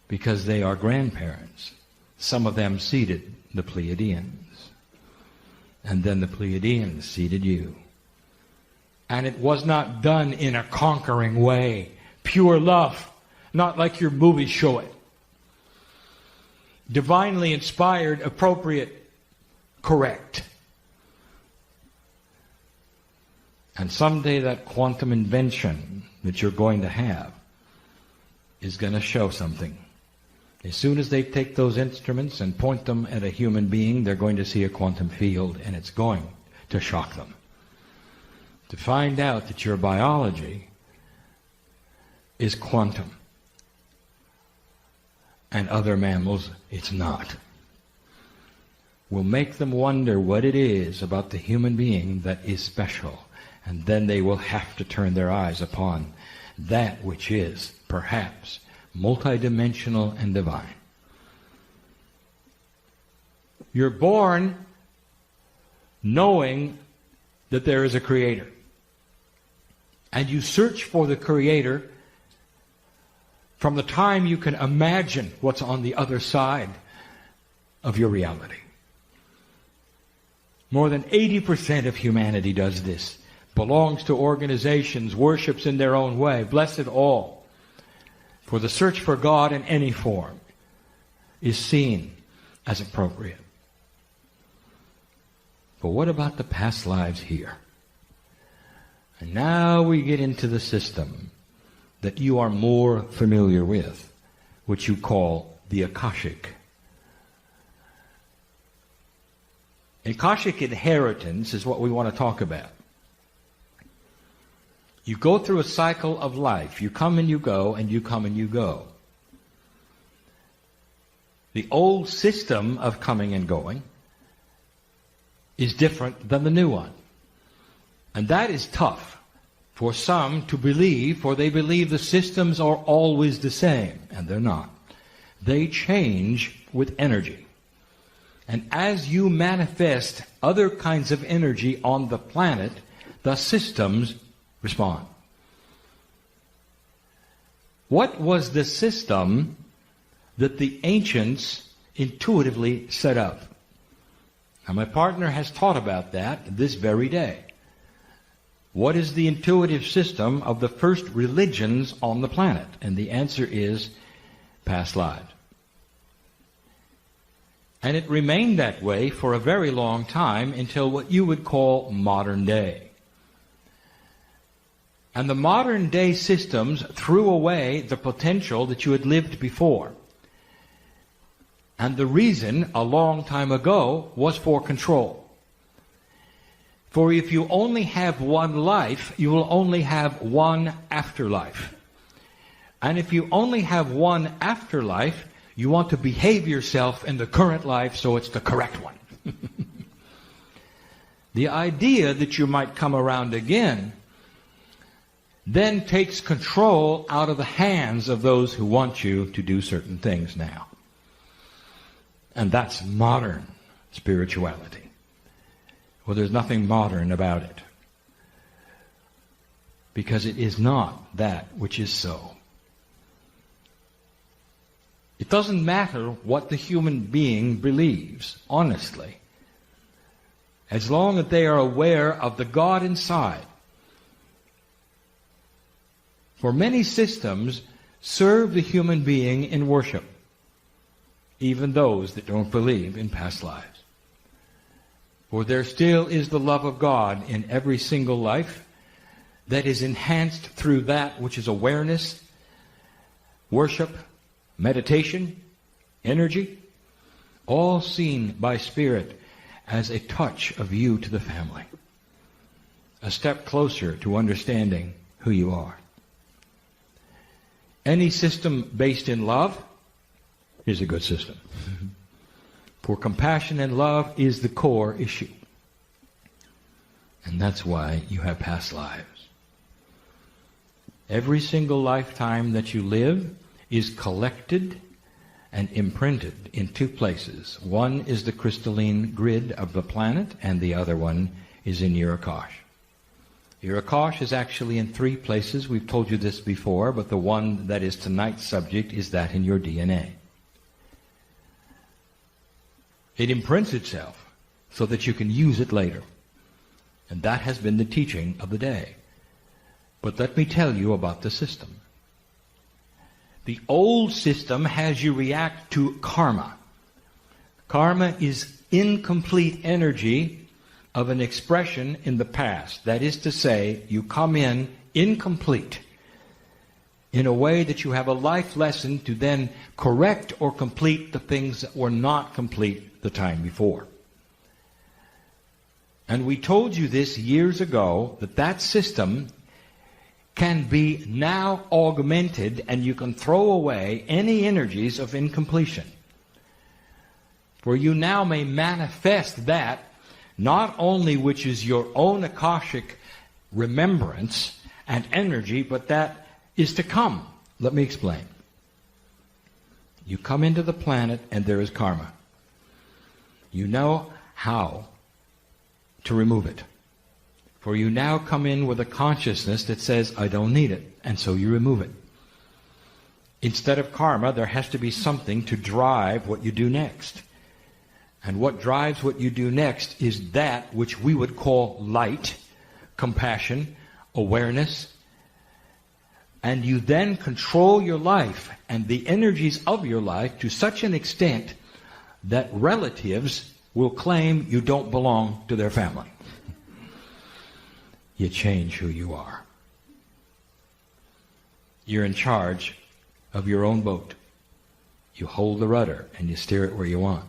[SPEAKER 1] Because they are grandparents. Some of them seeded the Pleiadians. And then the Pleiadians seeded you. And it was not done in a conquering way. Pure love. Not like your movies show it. Divinely inspired, appropriate, correct. And someday that quantum invention that you're going to have is going to show something. As soon as they take those instruments and point them at a human being, they're going to see a quantum field, and it's going to shock them. To find out that your biology is quantum. And other mammals, it's not. Will make them wonder what it is about the human being that is special. And then they will have to turn their eyes upon that which is, perhaps, multidimensional and divine. You're born knowing that there is a Creator. And you search for the Creator from the time you can imagine what's on the other side of your reality. More than 80% of humanity does this. Belongs to organizations, worships in their own way. Bless it all. For the search for God in any form is seen as appropriate. But what about the past lives here? And now we get into the system that you are more familiar with, which you call the Akashic. Akashic inheritance is what we want to talk about. You go through a cycle of life. You come and you go, and you come and you go. The old system of coming and going is different than the new one. And that is tough for some to believe, for they believe the systems are always the same, and they're not. They change with energy. And as you manifest other kinds of energy on the planet, the systems respond. What was the system that the ancients intuitively set up? Now, my partner has taught about that this very day. What is the intuitive system of the first religions on the planet? And the answer is past lives. And it remained that way for a very long time until what you would call modern day. And the modern day systems threw away the potential that you had lived before. And the reason, a long time ago, was for control. For if you only have one life, you will only have one afterlife. And if you only have one afterlife, you want to behave yourself in the current life so it's the correct one. The idea that you might come around again then takes control out of the hands of those who want you to do certain things now. And that's modern spirituality. Well, there's nothing modern about it. Because it is not that which is so. It doesn't matter what the human being believes, honestly. As long as they are aware of the God inside. For many systems serve the human being in worship, even those that don't believe in past lives. For there still is the love of God in every single life that is enhanced through that which is awareness, worship, meditation, energy, all seen by Spirit as a touch of you to the family. A step closer to understanding who you are. Any system based in love is a good system. For compassion and love is the core issue. And that's why you have past lives. Every single lifetime that you live is collected and imprinted in two places. One is the crystalline grid of the planet, and the other one is in your Akash. Your Akash is actually in three places. We've told you this before, but the one that is tonight's subject is that in your DNA. It imprints itself so that you can use it later. And that has been the teaching of the day. But let me tell you about the system. The old system has you react to karma. Karma is incomplete energy of an expression in the past. That is to say, you come in incomplete in a way that you have a life lesson to then correct or complete the things that were not complete the time before. And we told you this years ago, that system can be now augmented, and you can throw away any energies of incompletion. For you now may manifest that, not only which is your own Akashic remembrance and energy, but that is to come. Let me explain. You come into the planet and there is karma. You know how to remove it. For you now come in with a consciousness that says, I don't need it, and so you remove it. Instead of karma, there has to be something to drive what you do next. And what drives what you do next is that which we would call light, compassion, awareness. And you then control your life and the energies of your life to such an extent that relatives will claim you don't belong to their family. You change who you are. You're in charge of your own boat. You hold the rudder and you steer it where you want.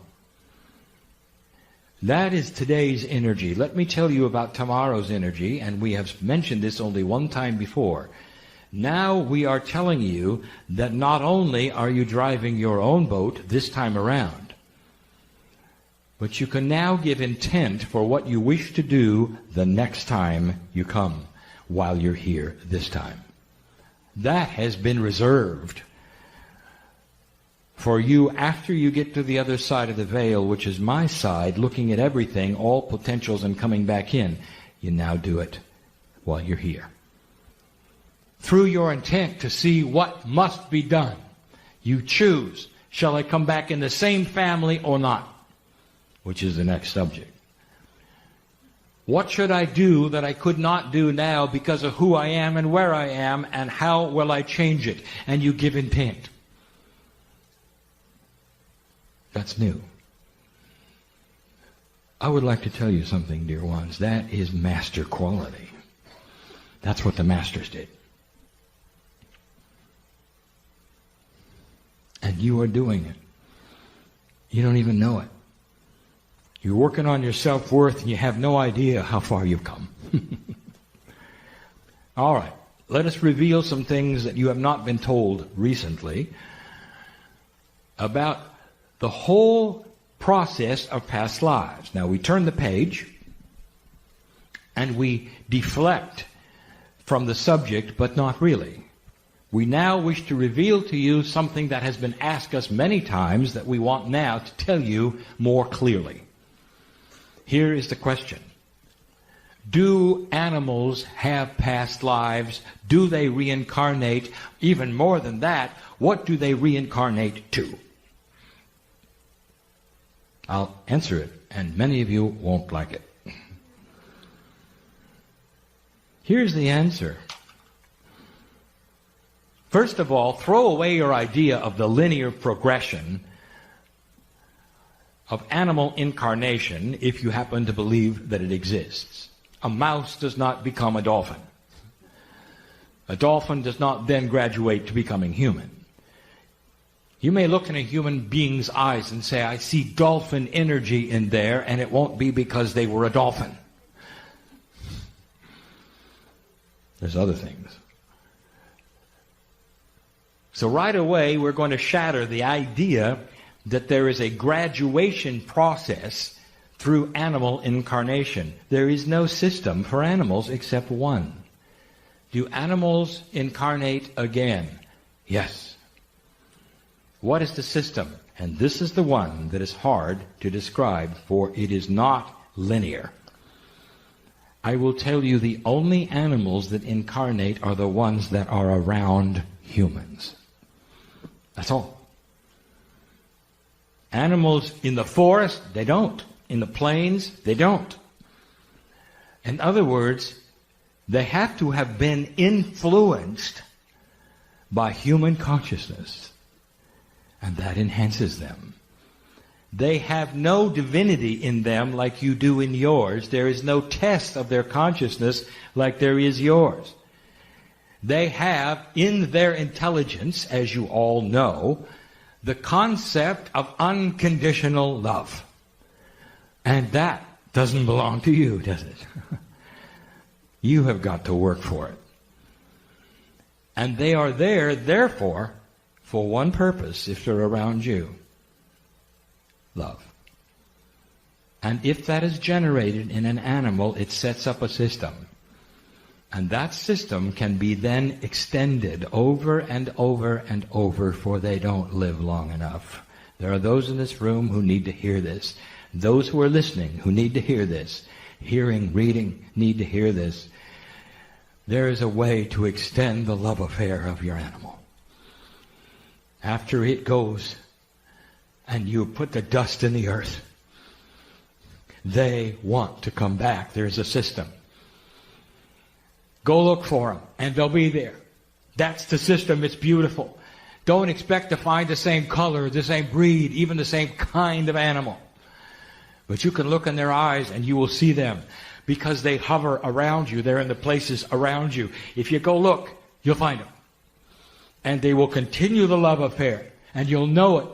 [SPEAKER 1] That is today's energy. Let me tell you about tomorrow's energy, and we have mentioned this only one time before. Now we are telling you that not only are you driving your own boat this time around, but you can now give intent for what you wish to do the next time you come, while you're here this time. That has been reserved for you after you get to the other side of the veil, which is my side, looking at everything, all potentials, and coming back in. You now do it while you're here. Through your intent to see what must be done, you choose, shall I come back in the same family or not? Which is the next subject. What should I do that I could not do now because of who I am and where I am, and how will I change it? And you give intent. That's new. I would like to tell you something, dear ones. That is master quality. That's what the masters did. And you are doing it. You don't even know it. You're working on your self-worth and you have no idea how far you've come. All right. Let us reveal some things that you have not been told recently about the whole process of past lives. Now we turn the page and we deflect from the subject, but not really. We now wish to reveal to you something that has been asked us many times that we want now to tell you more clearly. Here is the question. Do animals have past lives? Do they reincarnate? Even more than that, what do they reincarnate to? I'll answer it, and many of you won't like it. Here's the answer. First of all, throw away your idea of the linear progression of animal incarnation if you happen to believe that it exists. A mouse does not become a dolphin. A dolphin does not then graduate to becoming human. You may look in a human being's eyes and say, I see dolphin energy in there, and it won't be because they were a dolphin. There's other things. So right away, we're going to shatter the idea that there is a graduation process through animal incarnation. There is no system for animals except one. Do animals incarnate again? Yes. What is the system? And this is the one that is hard to describe, for it is not linear. I will tell you the only animals that incarnate are the ones that are around humans. That's all. Animals in the forest, they don't. In the plains, they don't. In other words, they have to have been influenced by human consciousness, and that enhances them. They have no divinity in them like you do in yours. There is no test of their consciousness like there is yours. They have in their intelligence, as you all know, the concept of unconditional love. And that doesn't belong to you, does it? You have got to work for it. And they are there, therefore, for one purpose, if they're around you. Love. And if that is generated in an animal, it sets up a system. And that system can be then extended over and over and over, for they don't live long enough. There are those in this room who need to hear this. Those who are listening who need to hear this. Hearing, reading, need to hear this. There is a way to extend the love affair of your animal. After it goes and you put the dust in the earth, they want to come back. There's a system. Go look for them, and they'll be there. That's the system. It's beautiful. Don't expect to find the same color, the same breed, even the same kind of animal. But you can look in their eyes, and you will see them, because they hover around you. They're in the places around you. If you go look, you'll find them. And they will continue the love affair, and you'll know it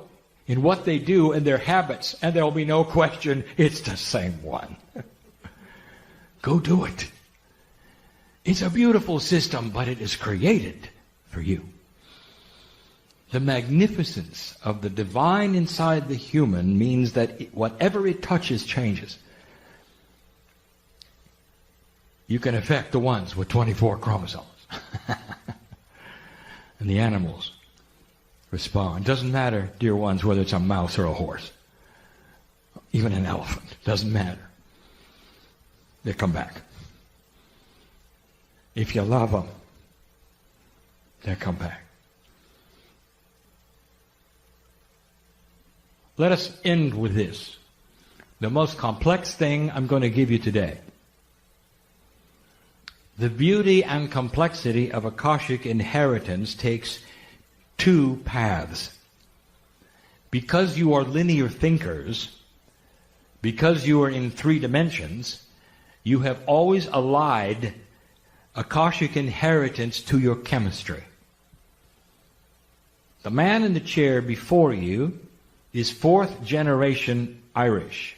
[SPEAKER 1] in what they do and their habits, and there will be no question it's the same one. Go do it. It's a beautiful system, but it is created for you. The magnificence of the divine inside the human means that whatever it touches changes. You can affect the ones with 24 chromosomes. And the animals respond. Doesn't matter, dear ones, whether it's a mouse or a horse. Even an elephant. Doesn't matter. They come back. If you love them, they'll come back. Let us end with this. The most complex thing I'm going to give you today. The beauty and complexity of Akashic inheritance takes two paths. Because you are linear thinkers, because you are in 3 dimensions, you have always allied Akashic inheritance to your chemistry. The man in the chair before you is 4th generation Irish.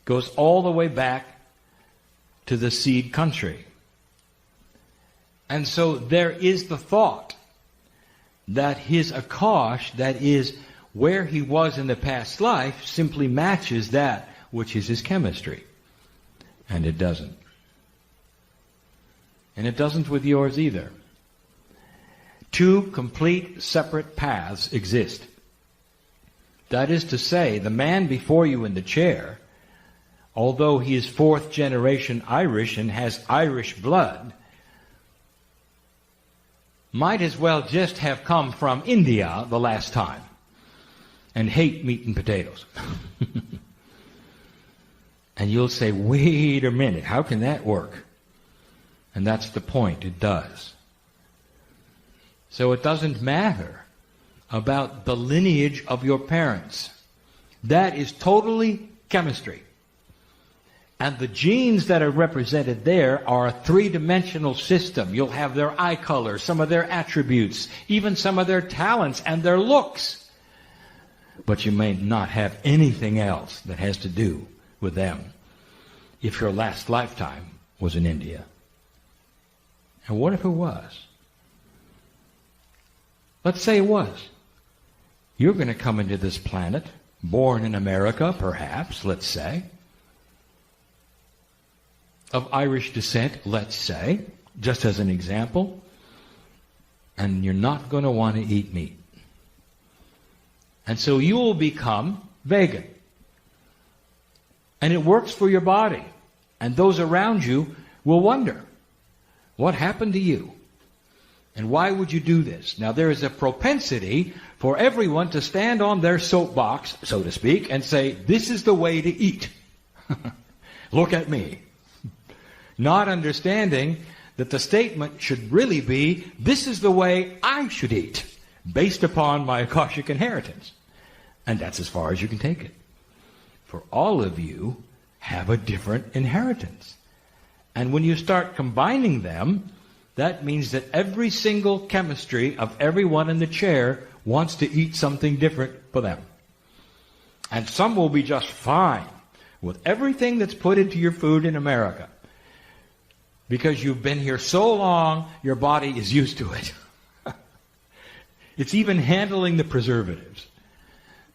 [SPEAKER 1] Goes all the way back to the seed country. And so there is the thought that his Akash, that is where he was in the past life, simply matches that which is his chemistry. And it doesn't. And it doesn't with yours either. 2 complete separate paths exist. That is to say, the man before you in the chair although he is fourth generation Irish and has Irish blood, might as well just have come from India the last time and hate meat and potatoes. And you'll say, wait a minute, how can that work? And that's the point, it does. So it doesn't matter about the lineage of your parents. That is totally chemistry. And the genes that are represented there are a three-dimensional system. You'll have their eye color, some of their attributes, even some of their talents and their looks. But you may not have anything else that has to do with them if your last lifetime was in India. And what if it was? Let's say it was. You're going to come into this planet, born in America, perhaps, let's say, of Irish descent, let's say, just as an example, and you're not going to want to eat meat. And so you will become vegan. And it works for your body. And those around you will wonder, what happened to you? And why would you do this? Now there is a propensity for everyone to stand on their soapbox, so to speak, and say, this is the way to eat. Look at me. Not understanding that the statement should really be, this is the way I should eat, based upon my Akashic inheritance. And that's as far as you can take it. For all of you have a different inheritance. And when you start combining them, that means that every single chemistry of everyone in the chair wants to eat something different for them. And some will be just fine with everything that's put into your food in America. Because you've been here so long, your body is used to it. It's even handling the preservatives.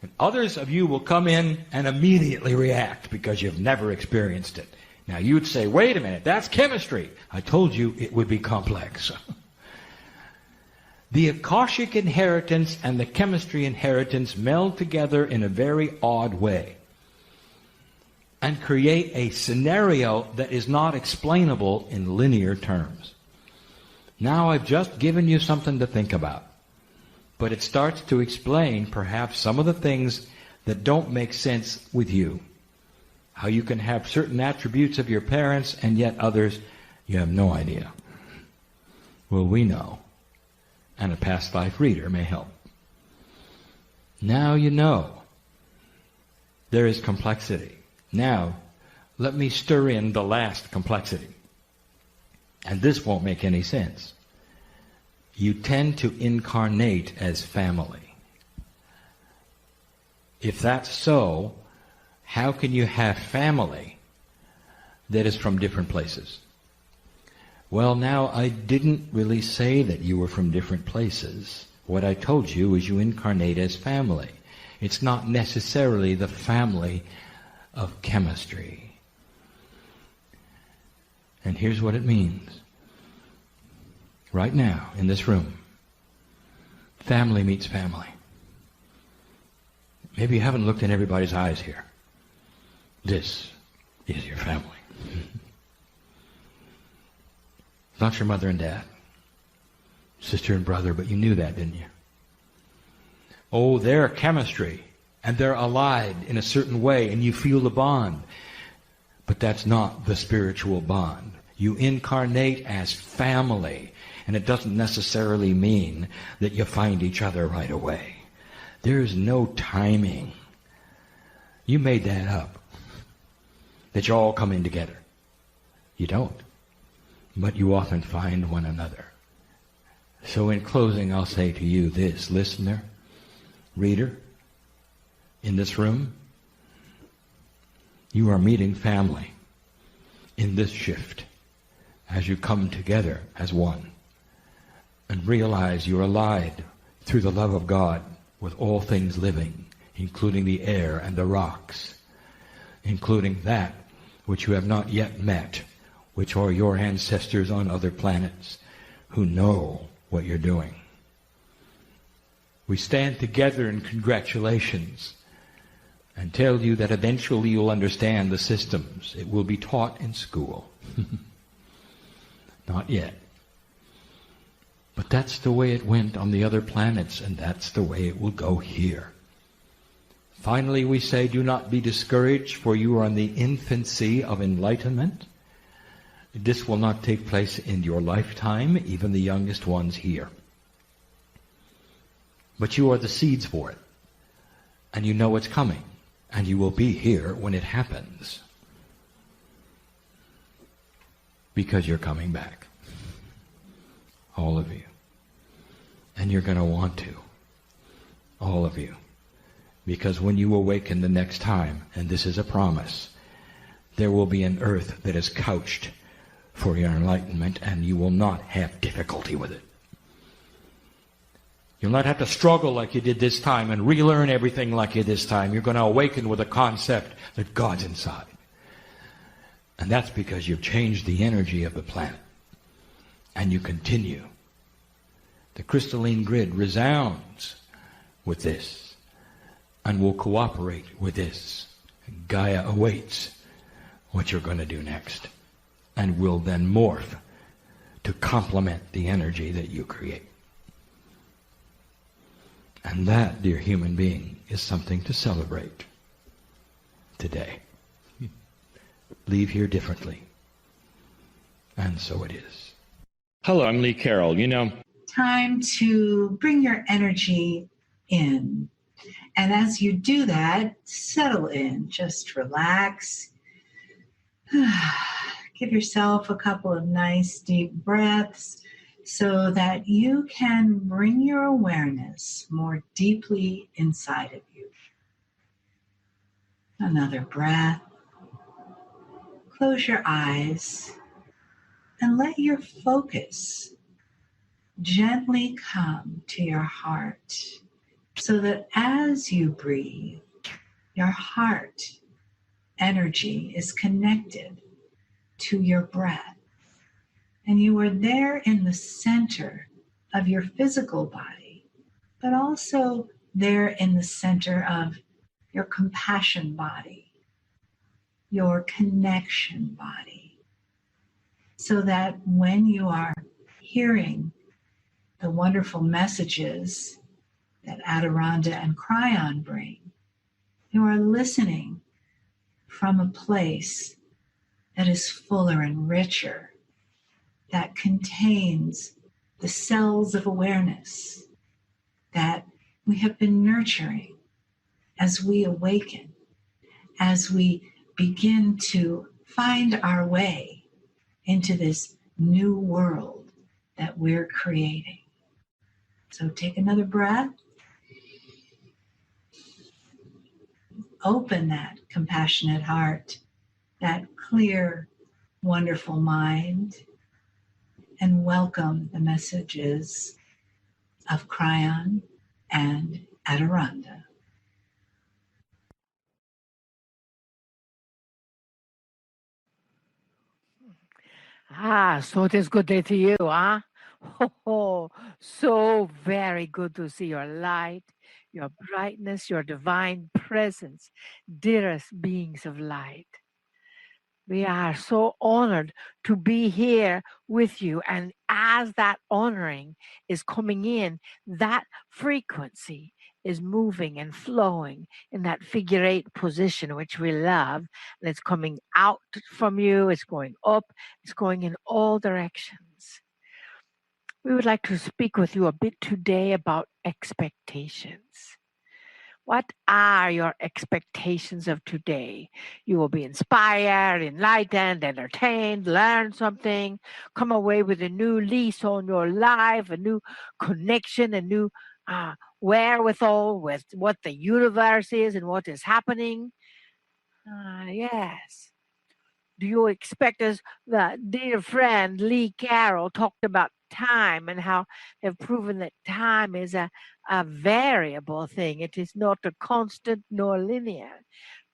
[SPEAKER 1] And others of you will come in and immediately react because you've never experienced it. Now you'd say, wait a minute, that's chemistry. I told you it would be complex. The Akashic inheritance and the chemistry inheritance meld together in a very odd way and create a scenario that is not explainable in linear terms. Now I've just given you something to think about. But it starts to explain perhaps some of the things that don't make sense with you. How you can have certain attributes of your parents and yet others you have no idea. Well, we know. And a past life reader may help. Now you know. There is complexity. Now, let me stir in the last complexity. And this won't make any sense. You tend to incarnate as family. If that's so, how can you have family that is from different places? Well, now, I didn't really say that you were from different places. What I told you is you incarnate as family. It's not necessarily the family of chemistry. And here's what it means. Right now, in this room, family meets family. Maybe you haven't looked in everybody's eyes here. This is your family. It's not your mother and dad, sister and brother, but you knew that, didn't you? Oh, they're chemistry, and they're allied in a certain way, and you feel the bond. But that's not the spiritual bond. You incarnate as family, and it doesn't necessarily mean that you find each other right away. There's no timing. You made that up, that you all come in together. You don't. But you often find one another. So in closing, I'll say to you this, listener, reader, in this room, you are meeting family in this shift as you come together as one and realize you're allied through the love of God with all things living, including the air and the rocks, including that which you have not yet met, which are your ancestors on other planets who know what you're doing. We stand together in congratulations and tell you that eventually you'll understand the systems. It will be taught in school. Not yet. But that's the way it went on the other planets, and that's the way it will go here. Finally, we say, do not be discouraged, for you are in the infancy of enlightenment. This will not take place in your lifetime, even the youngest ones here. But you are the seeds for it, and you know it's coming, and you will be here when it happens. Because you're coming back. All of you. And you're going to want to. All of you. Because when you awaken the next time, and this is a promise, there will be an earth that is couched for your enlightenment, and you will not have difficulty with it. You'll not have to struggle like you did this time and relearn everything like you did this time. You're going to awaken with a concept that God's inside. And that's because you've changed the energy of the planet. And you continue. The crystalline grid resounds with this and will cooperate with this. Gaia awaits what you're going to do next and will then morph to complement the energy that you create. And that, dear human being, is something to celebrate today. Leave here differently. And so it is. Hello, I'm Lee Carroll.
[SPEAKER 3] Time to bring your energy in. And as you do that, settle in. Just relax. Give yourself a couple of nice deep breaths so that you can bring your awareness more deeply inside of you. Another breath. Close your eyes and let your focus gently come to your heart so that as you breathe, your heart energy is connected to your breath. And you are there in the center of your physical body, but also there in the center of your compassion body, your connection body, so that when you are hearing the wonderful messages that Adirondha and Kryon bring, you are listening from a place that is fuller and richer, that contains the cells of awareness that we have been nurturing as we awaken, as we begin to find our way into this new world that we're creating. So take another breath. Open that compassionate heart, that clear, wonderful mind, and welcome the messages of Kryon and Adirondha.
[SPEAKER 4] So it is good day to you, huh? Oh, so very good to see your light, your brightness, your divine presence, dearest beings of light. We are so honored to be here with you. And as that honoring is coming in, that frequency is moving and flowing in that figure 8 position, which we love. And it's coming out from you, it's going up, it's going in all directions. We would like to speak with you a bit today about expectations. What are your expectations of today? You will be inspired, enlightened, entertained, learn something, come away with a new lease on your life, a new connection, a new wherewithal with what the universe is and what is happening. Yes. Do you expect, as the dear friend Lee Carroll talked about time and how they've proven that time is a variable thing. It is not a constant nor linear.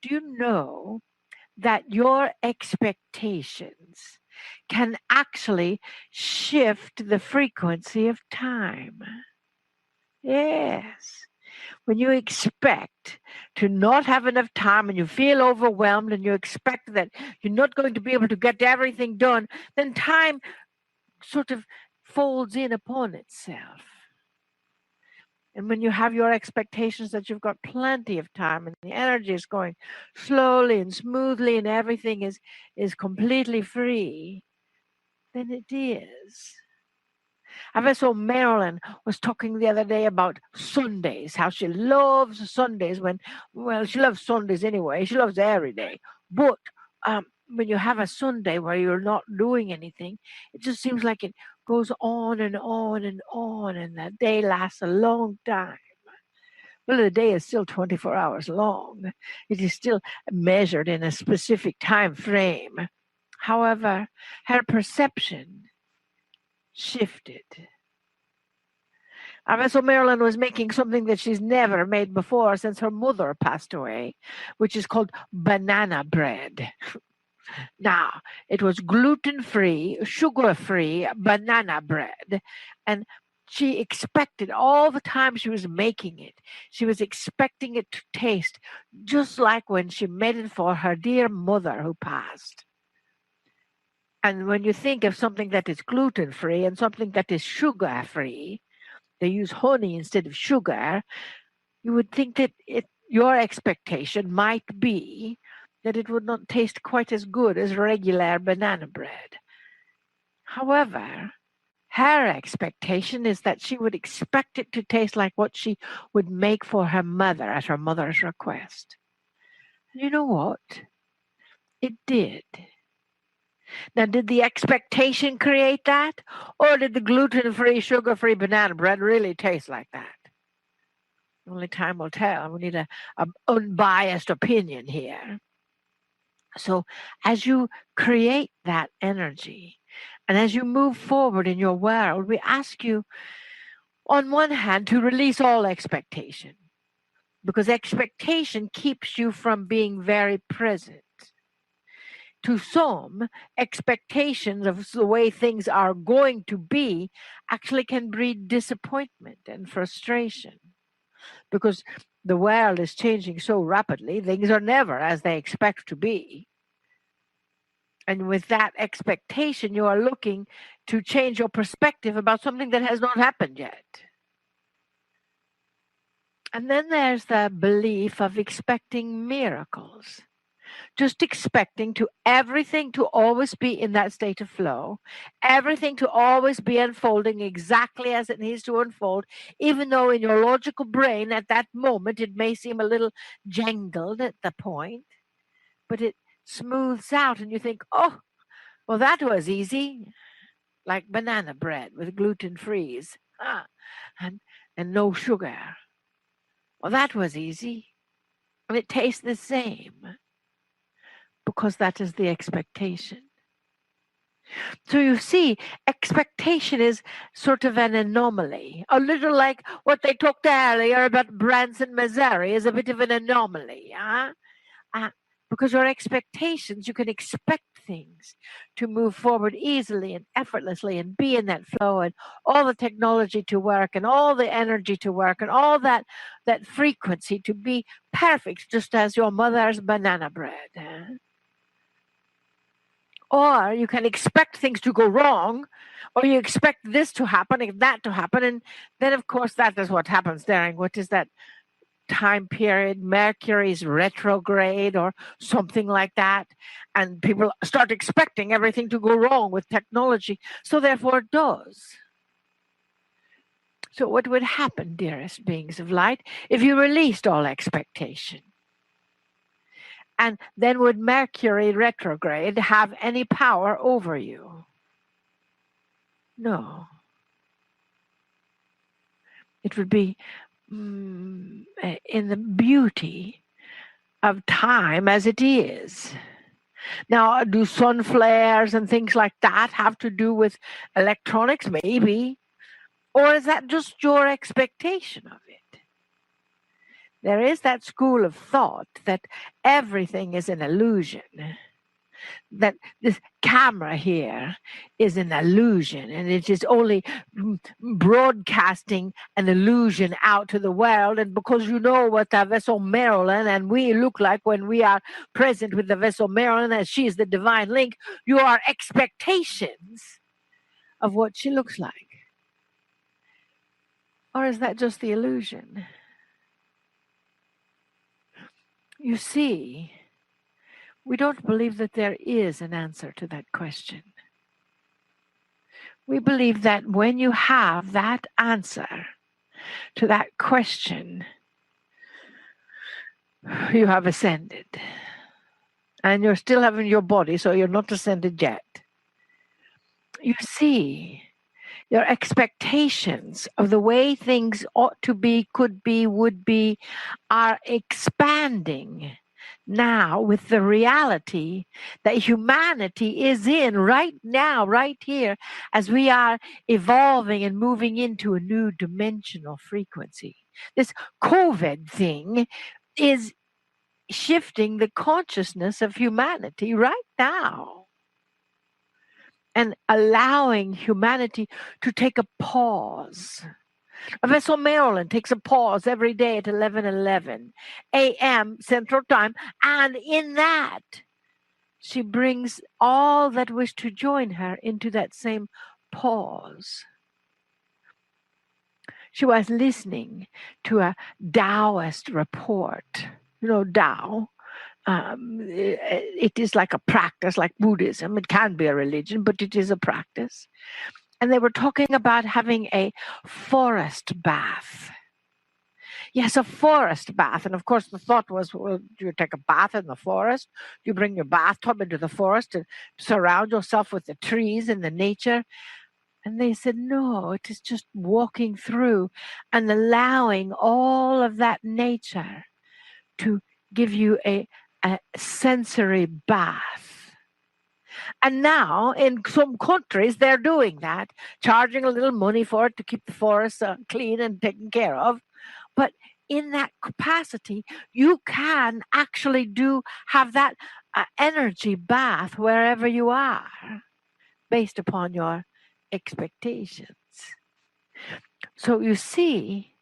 [SPEAKER 4] Do you know that your expectations can actually shift the frequency of time? Yes. when you expect to not have enough time and you feel overwhelmed and you expect that you're not going to be able to get everything done, then time sort of folds in upon itself. And when you have your expectations that you've got plenty of time and the energy is going slowly and smoothly and everything is completely free, then it is. I saw Marilyn was talking the other day about Sundays, how she loves Sundays well, she loves Sundays anyway. She loves every day. But when you have a Sunday where you're not doing anything, it just seems like it goes on and on and on, and the day lasts a long time. Well, the day is still 24 hours long. It is still measured in a specific time frame. However, her perception shifted. So Marilyn was making something that she's never made before since her mother passed away, which is called banana bread. Now, it was gluten-free, sugar-free banana bread. And she expected all the time she was making it, she was expecting it to taste just like when she made it for her dear mother who passed. And when you think of something that is gluten-free and something that is sugar-free, they use honey instead of sugar, you would think that your expectation might be that it would not taste quite as good as regular banana bread. However, her expectation is that she would expect it to taste like what she would make for her mother at her mother's request. And you know what? It did. Now, did the expectation create that? Or did the gluten-free, sugar-free banana bread really taste like that? Only time will tell. We need an unbiased opinion here. So as you create that energy, and as you move forward in your world, we ask you, on one hand, to release all expectation, because expectation keeps you from being very present. To some, expectations of the way things are going to be actually can breed disappointment and frustration, because the world is changing so rapidly, things are never as they expect to be. And with that expectation, you are looking to change your perspective about something that has not happened yet. And then there's the belief of expecting miracles. Just expecting everything to always be in that state of flow, everything to always be unfolding exactly as it needs to unfold, even though in your logical brain at that moment it may seem a little jangled at the point, but it smooths out and you think, oh, well, that was easy, like banana bread with gluten-free and no sugar. Well, that was easy, and it tastes the same, because that is the expectation. So you see, expectation is sort of an anomaly, a little like what they talked earlier about Branson, Missouri, is a bit of an anomaly. Because your expectations, you can expect things to move forward easily and effortlessly and be in that flow, and all the technology to work and all the energy to work and all that frequency to be perfect, just as your mother's banana bread. Or you can expect things to go wrong, or you expect this to happen and that to happen, and then of course that is what happens during what is that time period, Mercury's retrograde or something like that, and people start expecting everything to go wrong with technology, so therefore it does. So what would happen, dearest beings of light, if you released all expectation? And then would Mercury retrograde have any power over you? No. It would be in the beauty of time as it is. Now, do sun flares and things like that have to do with electronics? Maybe. Or is that just your expectation of it? There is that school of thought that everything is an illusion. that this camera here is an illusion, and it is only broadcasting an illusion out to the world. And because you know what the vessel Marilyn and we look like when we are present with the vessel Marilyn, as she is the divine link, your expectations of what she looks like. Or is that just the illusion? You see, we don't believe that there is an answer to that question. We believe that when you have that answer to that question, you have ascended. And you're still having your body, so you're not ascended yet. You see, your expectations of the way things ought to be, could be, would be, are expanding now with the reality that humanity is in right now, right here, as we are evolving and moving into a new dimensional frequency. This COVID thing is shifting the consciousness of humanity right now and allowing humanity to take a pause. A vessel Marilyn takes a pause every day at 11:11 a.m. Central Time, and in that, she brings all that wish to join her into that same pause. She was listening to a Taoist report. You know, Tao. It is like a practice, like Buddhism. It can be a religion, but it is a practice. And they were talking about having a forest bath. Yes, a forest bath. And of course, the thought was, well, do you take a bath in the forest? Do you bring your bathtub into the forest and surround yourself with the trees and the nature? And they said, no, it is just walking through and allowing all of that nature to give you a sensory bath. And now in some countries, they're doing that, charging a little money for it to keep the forests clean and taken care of. But in that capacity, you can actually have that energy bath wherever you are, based upon your expectations. So you see,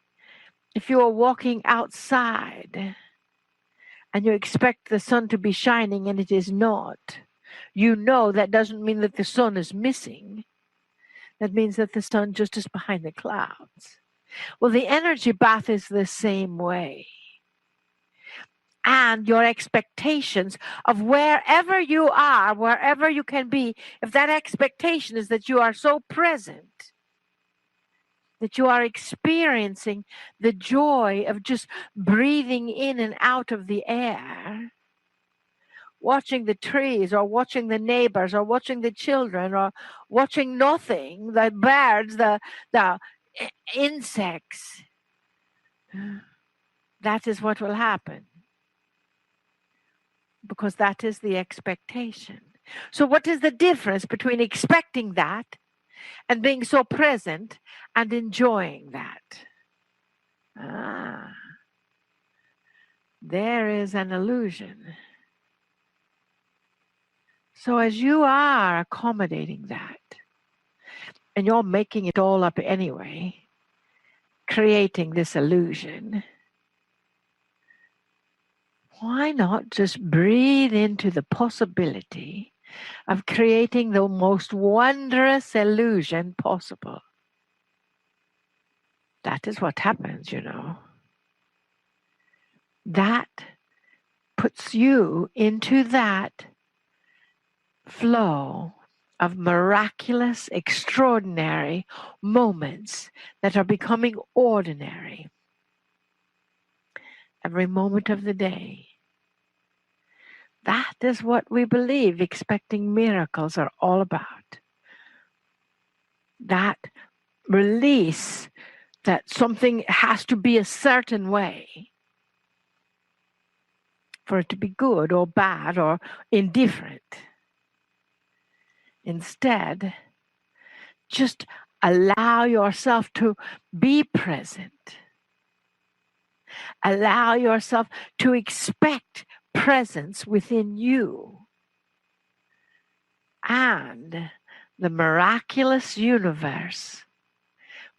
[SPEAKER 4] if you are walking outside and you expect the sun to be shining and it is not, you know that doesn't mean that the sun is missing. That means that the sun just is behind the clouds. Well, the energy bath is the same way. And your expectations of wherever you are, wherever you can be, if that expectation is that you are so present, that you are experiencing the joy of just breathing in and out of the air, watching the trees or watching the neighbors or watching the children or watching nothing, the birds, the insects, that is what will happen. Because that is the expectation. So what is the difference between expecting that and being so present and enjoying that? There is an illusion. So as you are accommodating that, and you're making it all up anyway, creating this illusion, why not just breathe into the possibility of creating the most wondrous illusion possible? That is what happens, you know. That puts you into that flow of miraculous, extraordinary moments that are becoming ordinary every moment of the day. That is what we believe expecting miracles are all about. That release that something has to be a certain way for it to be good or bad or indifferent. Instead, just allow yourself to be present. Allow yourself to expect presence within you. And the miraculous universe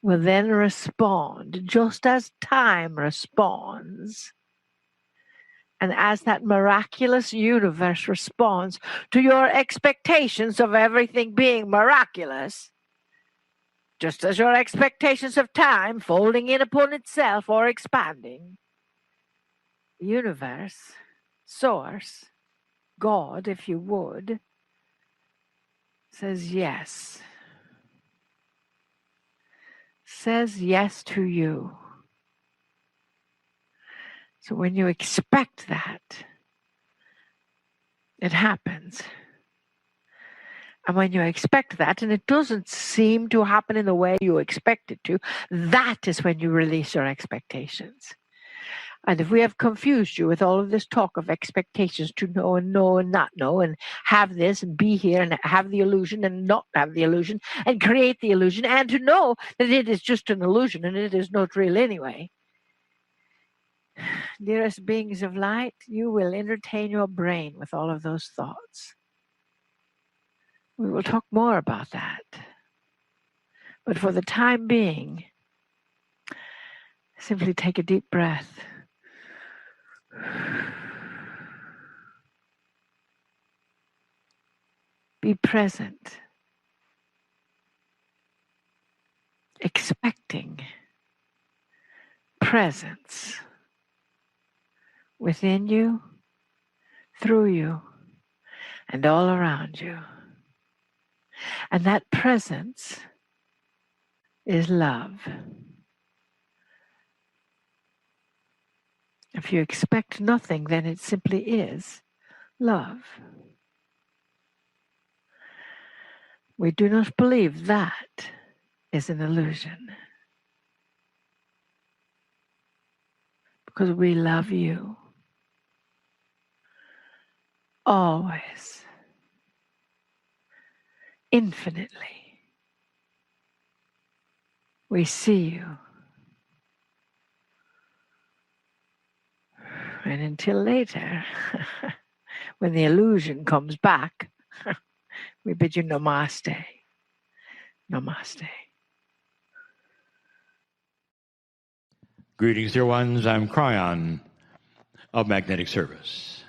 [SPEAKER 4] will then respond just as time responds. And as that miraculous universe responds to your expectations of everything being miraculous, just as your expectations of time folding in upon itself or expanding, the universe, source, God, if you would, says yes. Says yes to you. So when you expect that, it happens. And when you expect that, and it doesn't seem to happen in the way you expect it to, that is when you release your expectations. And if we have confused you with all of this talk of expectations to know and not know, and have this and be here and have the illusion and not have the illusion and create the illusion, and to know that it is just an illusion and it is not real anyway, dearest beings of light, you will entertain your brain with all of those thoughts. We will talk more about that. But for the time being, simply take a deep breath. Be present, expecting presence within you, through you, and all around you. And that presence is love. If you expect nothing, then it simply is love. We do not believe that is an illusion. Because we love you. Always. Infinitely. We see you. And until later, when the illusion comes back, we bid you namaste. Namaste.
[SPEAKER 1] Greetings, dear ones. I'm Kryon of Magnetic Service.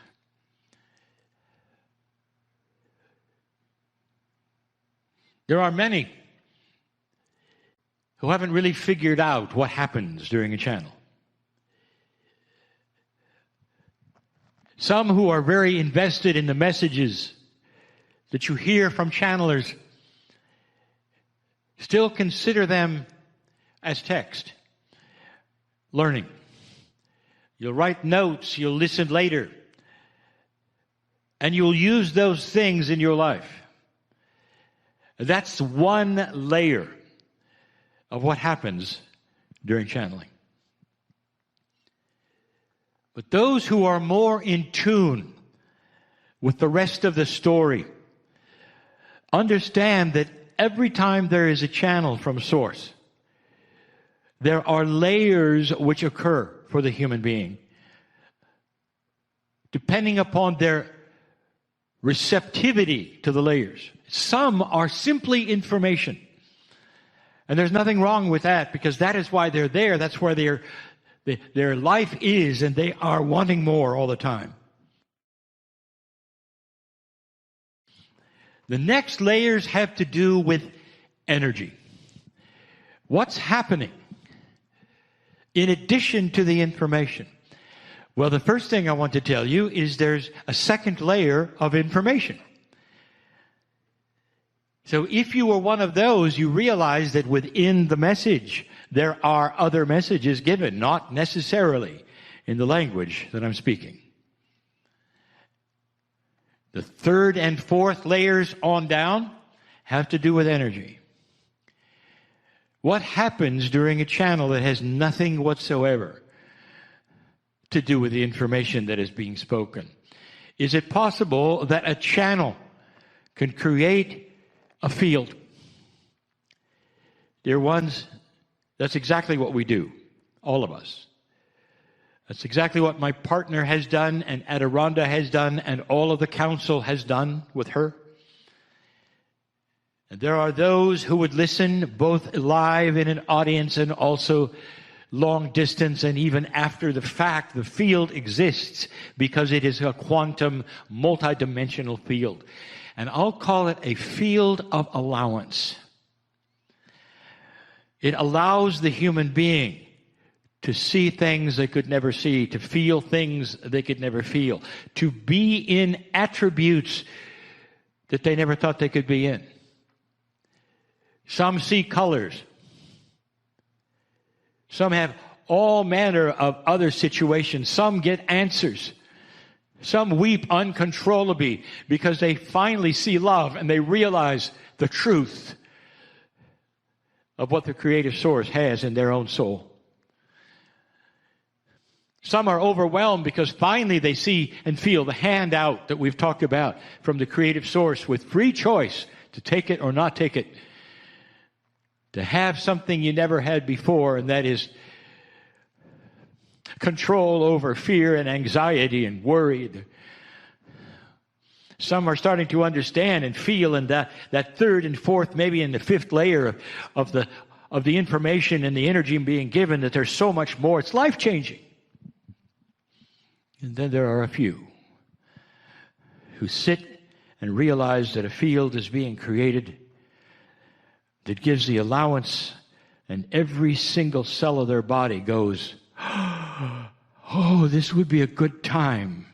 [SPEAKER 1] There are many who haven't really figured out what happens during a channel. Some who are very invested in the messages that you hear from channelers still consider them as text, learning. You'll write notes, you'll listen later, and you'll use those things in your life. That's one layer of what happens during channeling. But those who are more in tune with the rest of the story understand that every time there is a channel from Source, there are layers which occur for the human being, depending upon their receptivity to the layers. Some are simply information. And there's nothing wrong with that, because that is why they're there. That's where their life is, and they are wanting more all the time. The next layers have to do with energy. What's happening in addition to the information? Well, the first thing I want to tell you is there's a second layer of information. So if you were one of those, you realize that within the message, there are other messages given, not necessarily in the language that I'm speaking. The third and fourth layers on down have to do with energy. What happens during a channel that has nothing whatsoever to do with the information that is being spoken? Is it possible that a channel can create a field? Dear ones, that's exactly what we do, all of us. That's exactly what my partner has done, and Adirondha has done, and all of the council has done with her.
[SPEAKER 2] And there are those who would listen both live in an audience and also long distance, and even after the fact. The field exists because it is a quantum, multidimensional field. And I'll call it a field of allowance. It allows the human being to see things they could never see, to feel things they could never feel, to be in attributes that they never thought they could be in. Some see colors. Some have all manner of other situations. Some get answers. Some weep uncontrollably because they finally see love and they realize the truth of what the creative source has in their own soul. Some are overwhelmed because finally they see and feel the handout that we've talked about from the creative source, with free choice to take it or not take it. To have something you never had before, and that is control over fear and anxiety and worry. Some are starting to understand and feel in that third and fourth, maybe in the fifth layer of the information and the energy being given, that there's so much more. It's life-changing. And then there are a few who sit and realize that a field is being created that gives the allowance, and every single cell of their body goes, oh, this would be a good time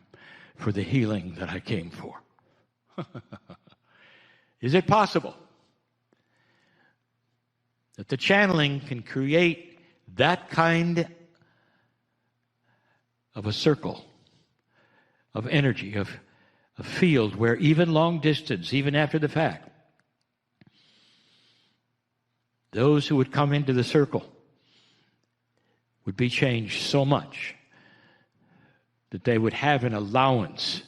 [SPEAKER 2] for the healing that I came for. Is it possible that the channeling can create that kind of a circle of energy, of a field where even long distance, even after the fact, those who would come into the circle would be changed so much that they would have an allowance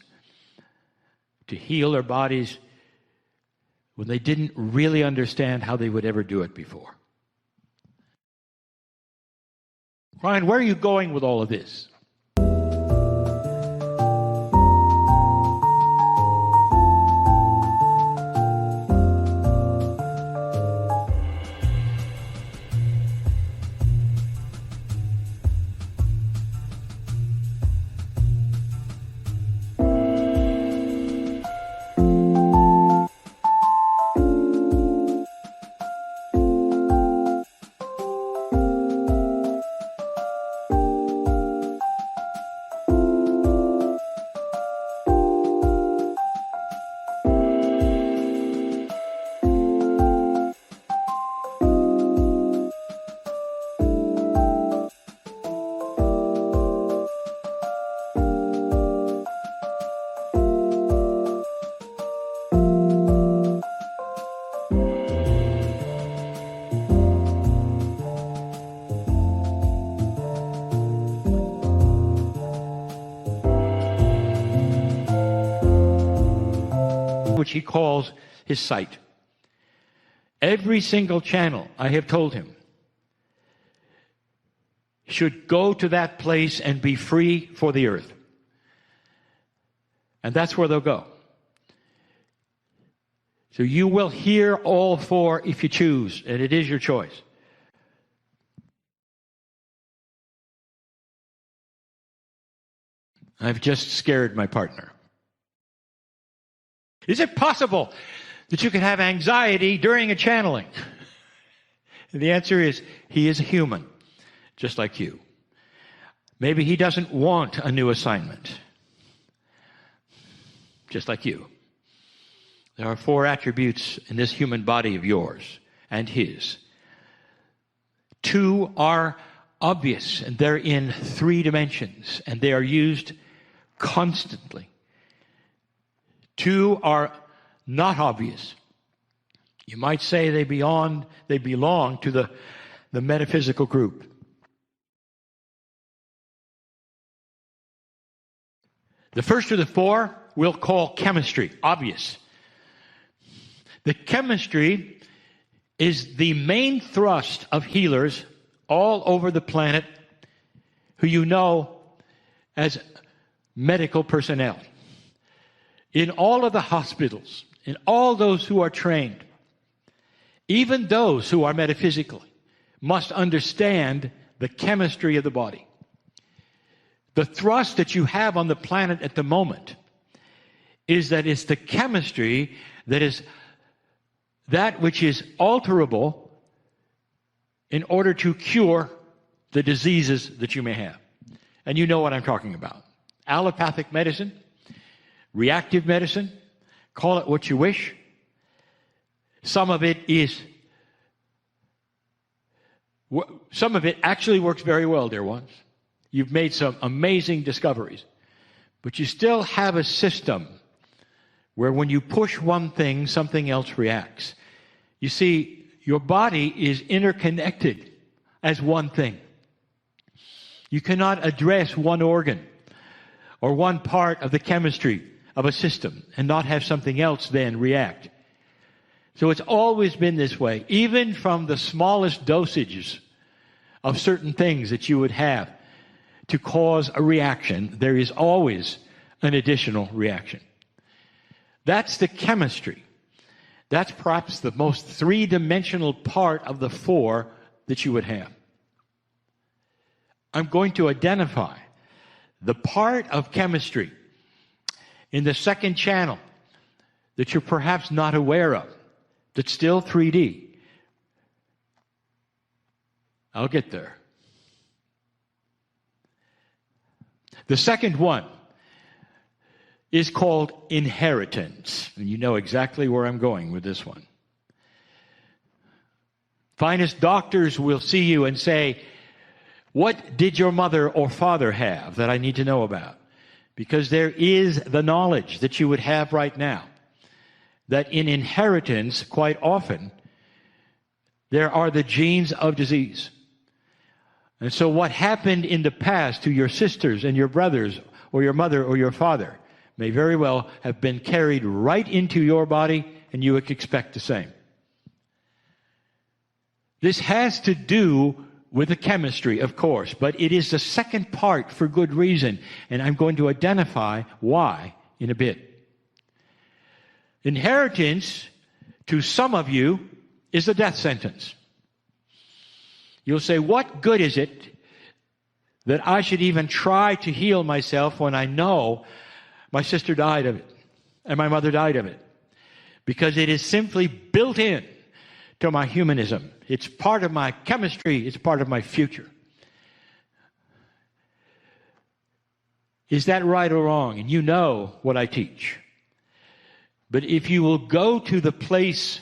[SPEAKER 2] to heal their bodies when they didn't really understand how they would ever do it before. Kryon, where are you going with all of this? Which he calls his sight. Every single channel, I have told him, should go to that place and be free for the earth. And that's where they'll go. So you will hear all four if you choose, and it is your choice. I've just scared my partner. Is it possible that you can have anxiety during a channeling? And the answer is, he is a human, just like you. Maybe he doesn't want a new assignment, just like you. There are four attributes in this human body of yours and his. Two are obvious, and they're in 3 dimensions, and they are used constantly. 2 are not obvious. You might say they belong to the metaphysical group. The first of the 4 we'll call chemistry, obvious. The chemistry is the main thrust of healers all over the planet who you know as medical personnel. In all of the hospitals, in all those who are trained, Even those who are metaphysical must understand the chemistry of the body. The thrust that you have on the planet at the moment is that it's the chemistry that is that which is alterable in order to cure the diseases that you may have. And you know what I'm talking about. Allopathic medicine, reactive medicine, call it what you wish. Some of it actually works very well, dear ones. You've made some amazing discoveries. But you still have a system where when you push one thing, something else reacts. You see, your body is interconnected as one thing. You cannot address one organ or one part of the chemistry of a system and not have something else then react. So it's always been this way, even from the smallest dosages of certain things that you would have to cause a reaction, there is always an additional reaction. That's the chemistry. That's perhaps the most three-dimensional part of the four that you would have. I'm going to identify the part of chemistry in the second channel that you're perhaps not aware of, that's still 3D. I'll get there. The second one is called inheritance. And you know exactly where I'm going with this one. Finest doctors will see you and say, what did your mother or father have that I need to know about? Because there is the knowledge that you would have right now, that in inheritance, quite often, there are the genes of disease. And so what happened in the past to your sisters and your brothers or your mother or your father may very well have been carried right into your body, and you would expect the same. This has to do with the chemistry, of course, but it is the second part for good reason, and I'm going to identify why in a bit. Inheritance, to some of you, is a death sentence. You'll say, what good is it that I should even try to heal myself when I know my sister died of it and my mother died of it? Because it is simply built in to my humanism. It's part of my chemistry. It's part of my future. Is that right or wrong? And you know what I teach. But if you will go to the place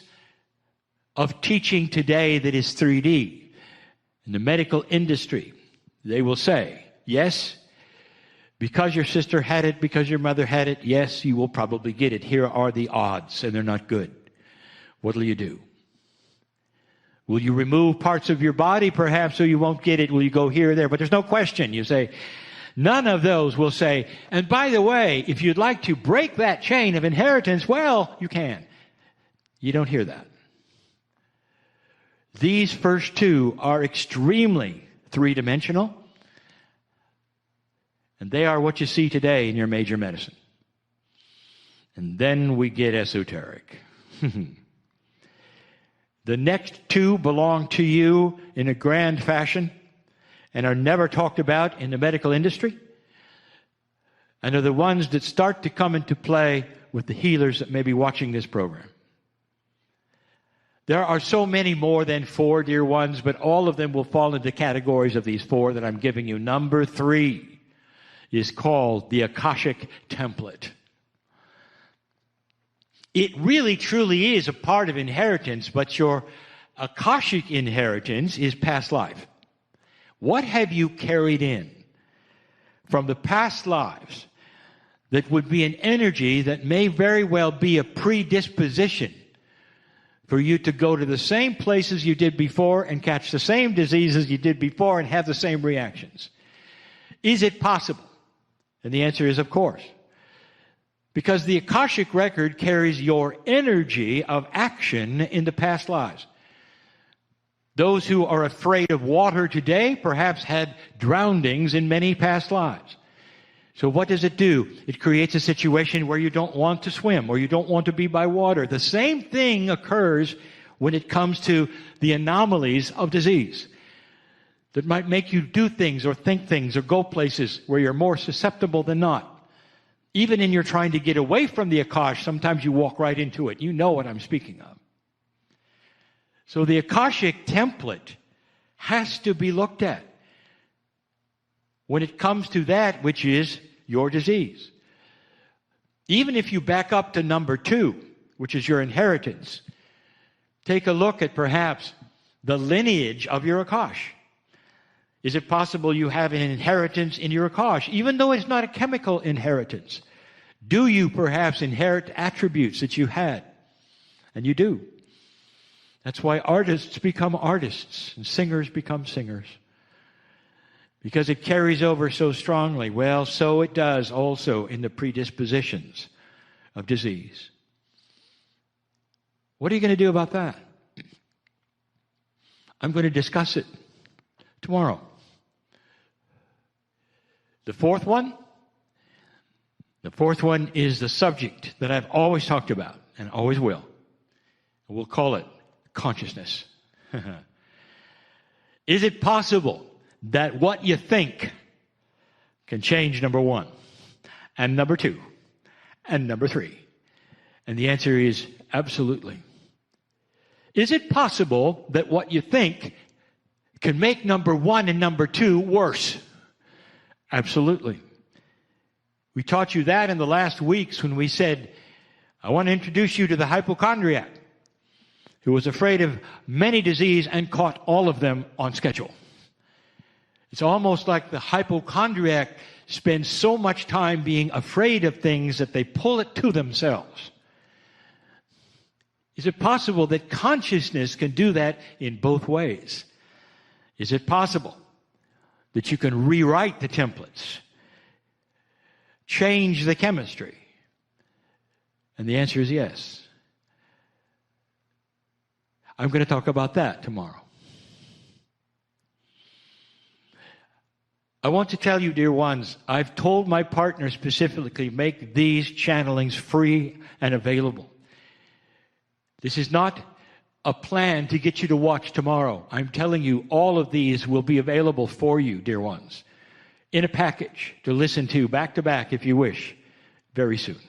[SPEAKER 2] of teaching today that is 3D, in the medical industry, they will say, yes, because your sister had it, because your mother had it, yes, you will probably get it. Here are the odds, and they're not good. What will you do? Will you remove parts of your body, perhaps, so you won't get it? Will you go here or there? But there's no question. You say, none of those will say, and by the way, if you'd like to break that chain of inheritance, well, you can. You don't hear that. These first two are extremely three-dimensional, and they are what you see today in your major medicine. And then we get esoteric. The next two belong to you in a grand fashion and are never talked about in the medical industry, and are the ones that start to come into play with the healers that may be watching this program. There are so many more than four, dear ones, but all of them will fall into categories of these four that I'm giving you. Number 3 is called the Akashic template. It really, truly is a part of inheritance, but your Akashic inheritance is past life. What have you carried in from the past lives that would be an energy that may very well be a predisposition for you to go to the same places you did before and catch the same diseases you did before and have the same reactions? Is it possible? And the answer is, of course. Because the Akashic record carries your energy of action in the past lives. Those who are afraid of water today perhaps had drownings in many past lives. So what does it do? It creates a situation where you don't want to swim or you don't want to be by water. The same thing occurs
[SPEAKER 1] when it comes to the anomalies of disease that might make you do things or think things or go places where you're more susceptible than not. Even in your trying to get away from the Akash, sometimes you walk right into it. You know what I'm speaking of. So the Akashic template has to be looked at when it comes to that which is your disease. Even if you back up to number 2, which is your inheritance, take a look at perhaps the lineage of your Akash. Is it possible you have an inheritance in your Akash, even though it's not a chemical inheritance? Do you perhaps inherit attributes that you had? And you do. That's why artists become artists and singers become singers. Because it carries over so strongly. Well, so it does also in the predispositions of disease. What are you going to do about that? I'm going to discuss it tomorrow. The fourth one is the subject that I've always talked about and always will. We'll call it consciousness. Is it possible that what you think can change, number 1, and number 2, and number 3? And the answer is absolutely. Is it possible that what you think can make number 1 and number 2 worse? Absolutely. We taught you that in the last weeks when we said, I want to introduce you to the hypochondriac who was afraid of many diseases and caught all of them on schedule. It's almost like the hypochondriac spends so much time being afraid of things that they pull it to themselves. Is it possible that consciousness can do that in both ways? Is it possible that you can rewrite the templates, change the chemistry? And the answer is yes. I'm going to talk about that tomorrow. I want to tell you, dear ones, I've told my partner specifically, make these channelings free and available. This is not a plan to get you to watch tomorrow. I'm telling you, all of these will be available for you, dear ones, in a package to listen to back to back if you wish, very soon.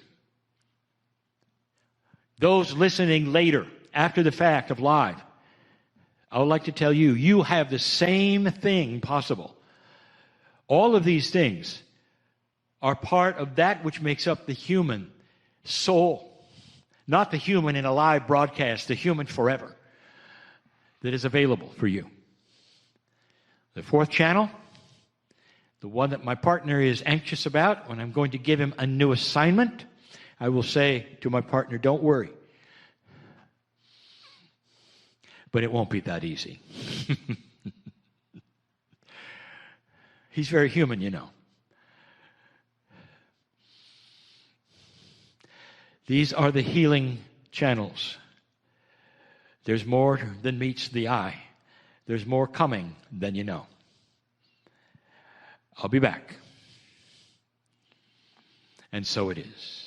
[SPEAKER 1] Those listening later, after the fact of live, I would like to tell you, you have the same thing possible. All of these things are part of that which makes up the human soul. Not the human in a live broadcast, the human forever that is available for you. The fourth channel, the one that my partner is anxious about, when I'm going to give him a new assignment, I will say to my partner, don't worry. But it won't be that easy. He's very human, you know. These are the healing channels. There's more than meets the eye. There's more coming than you know. I'll be back. And so it is.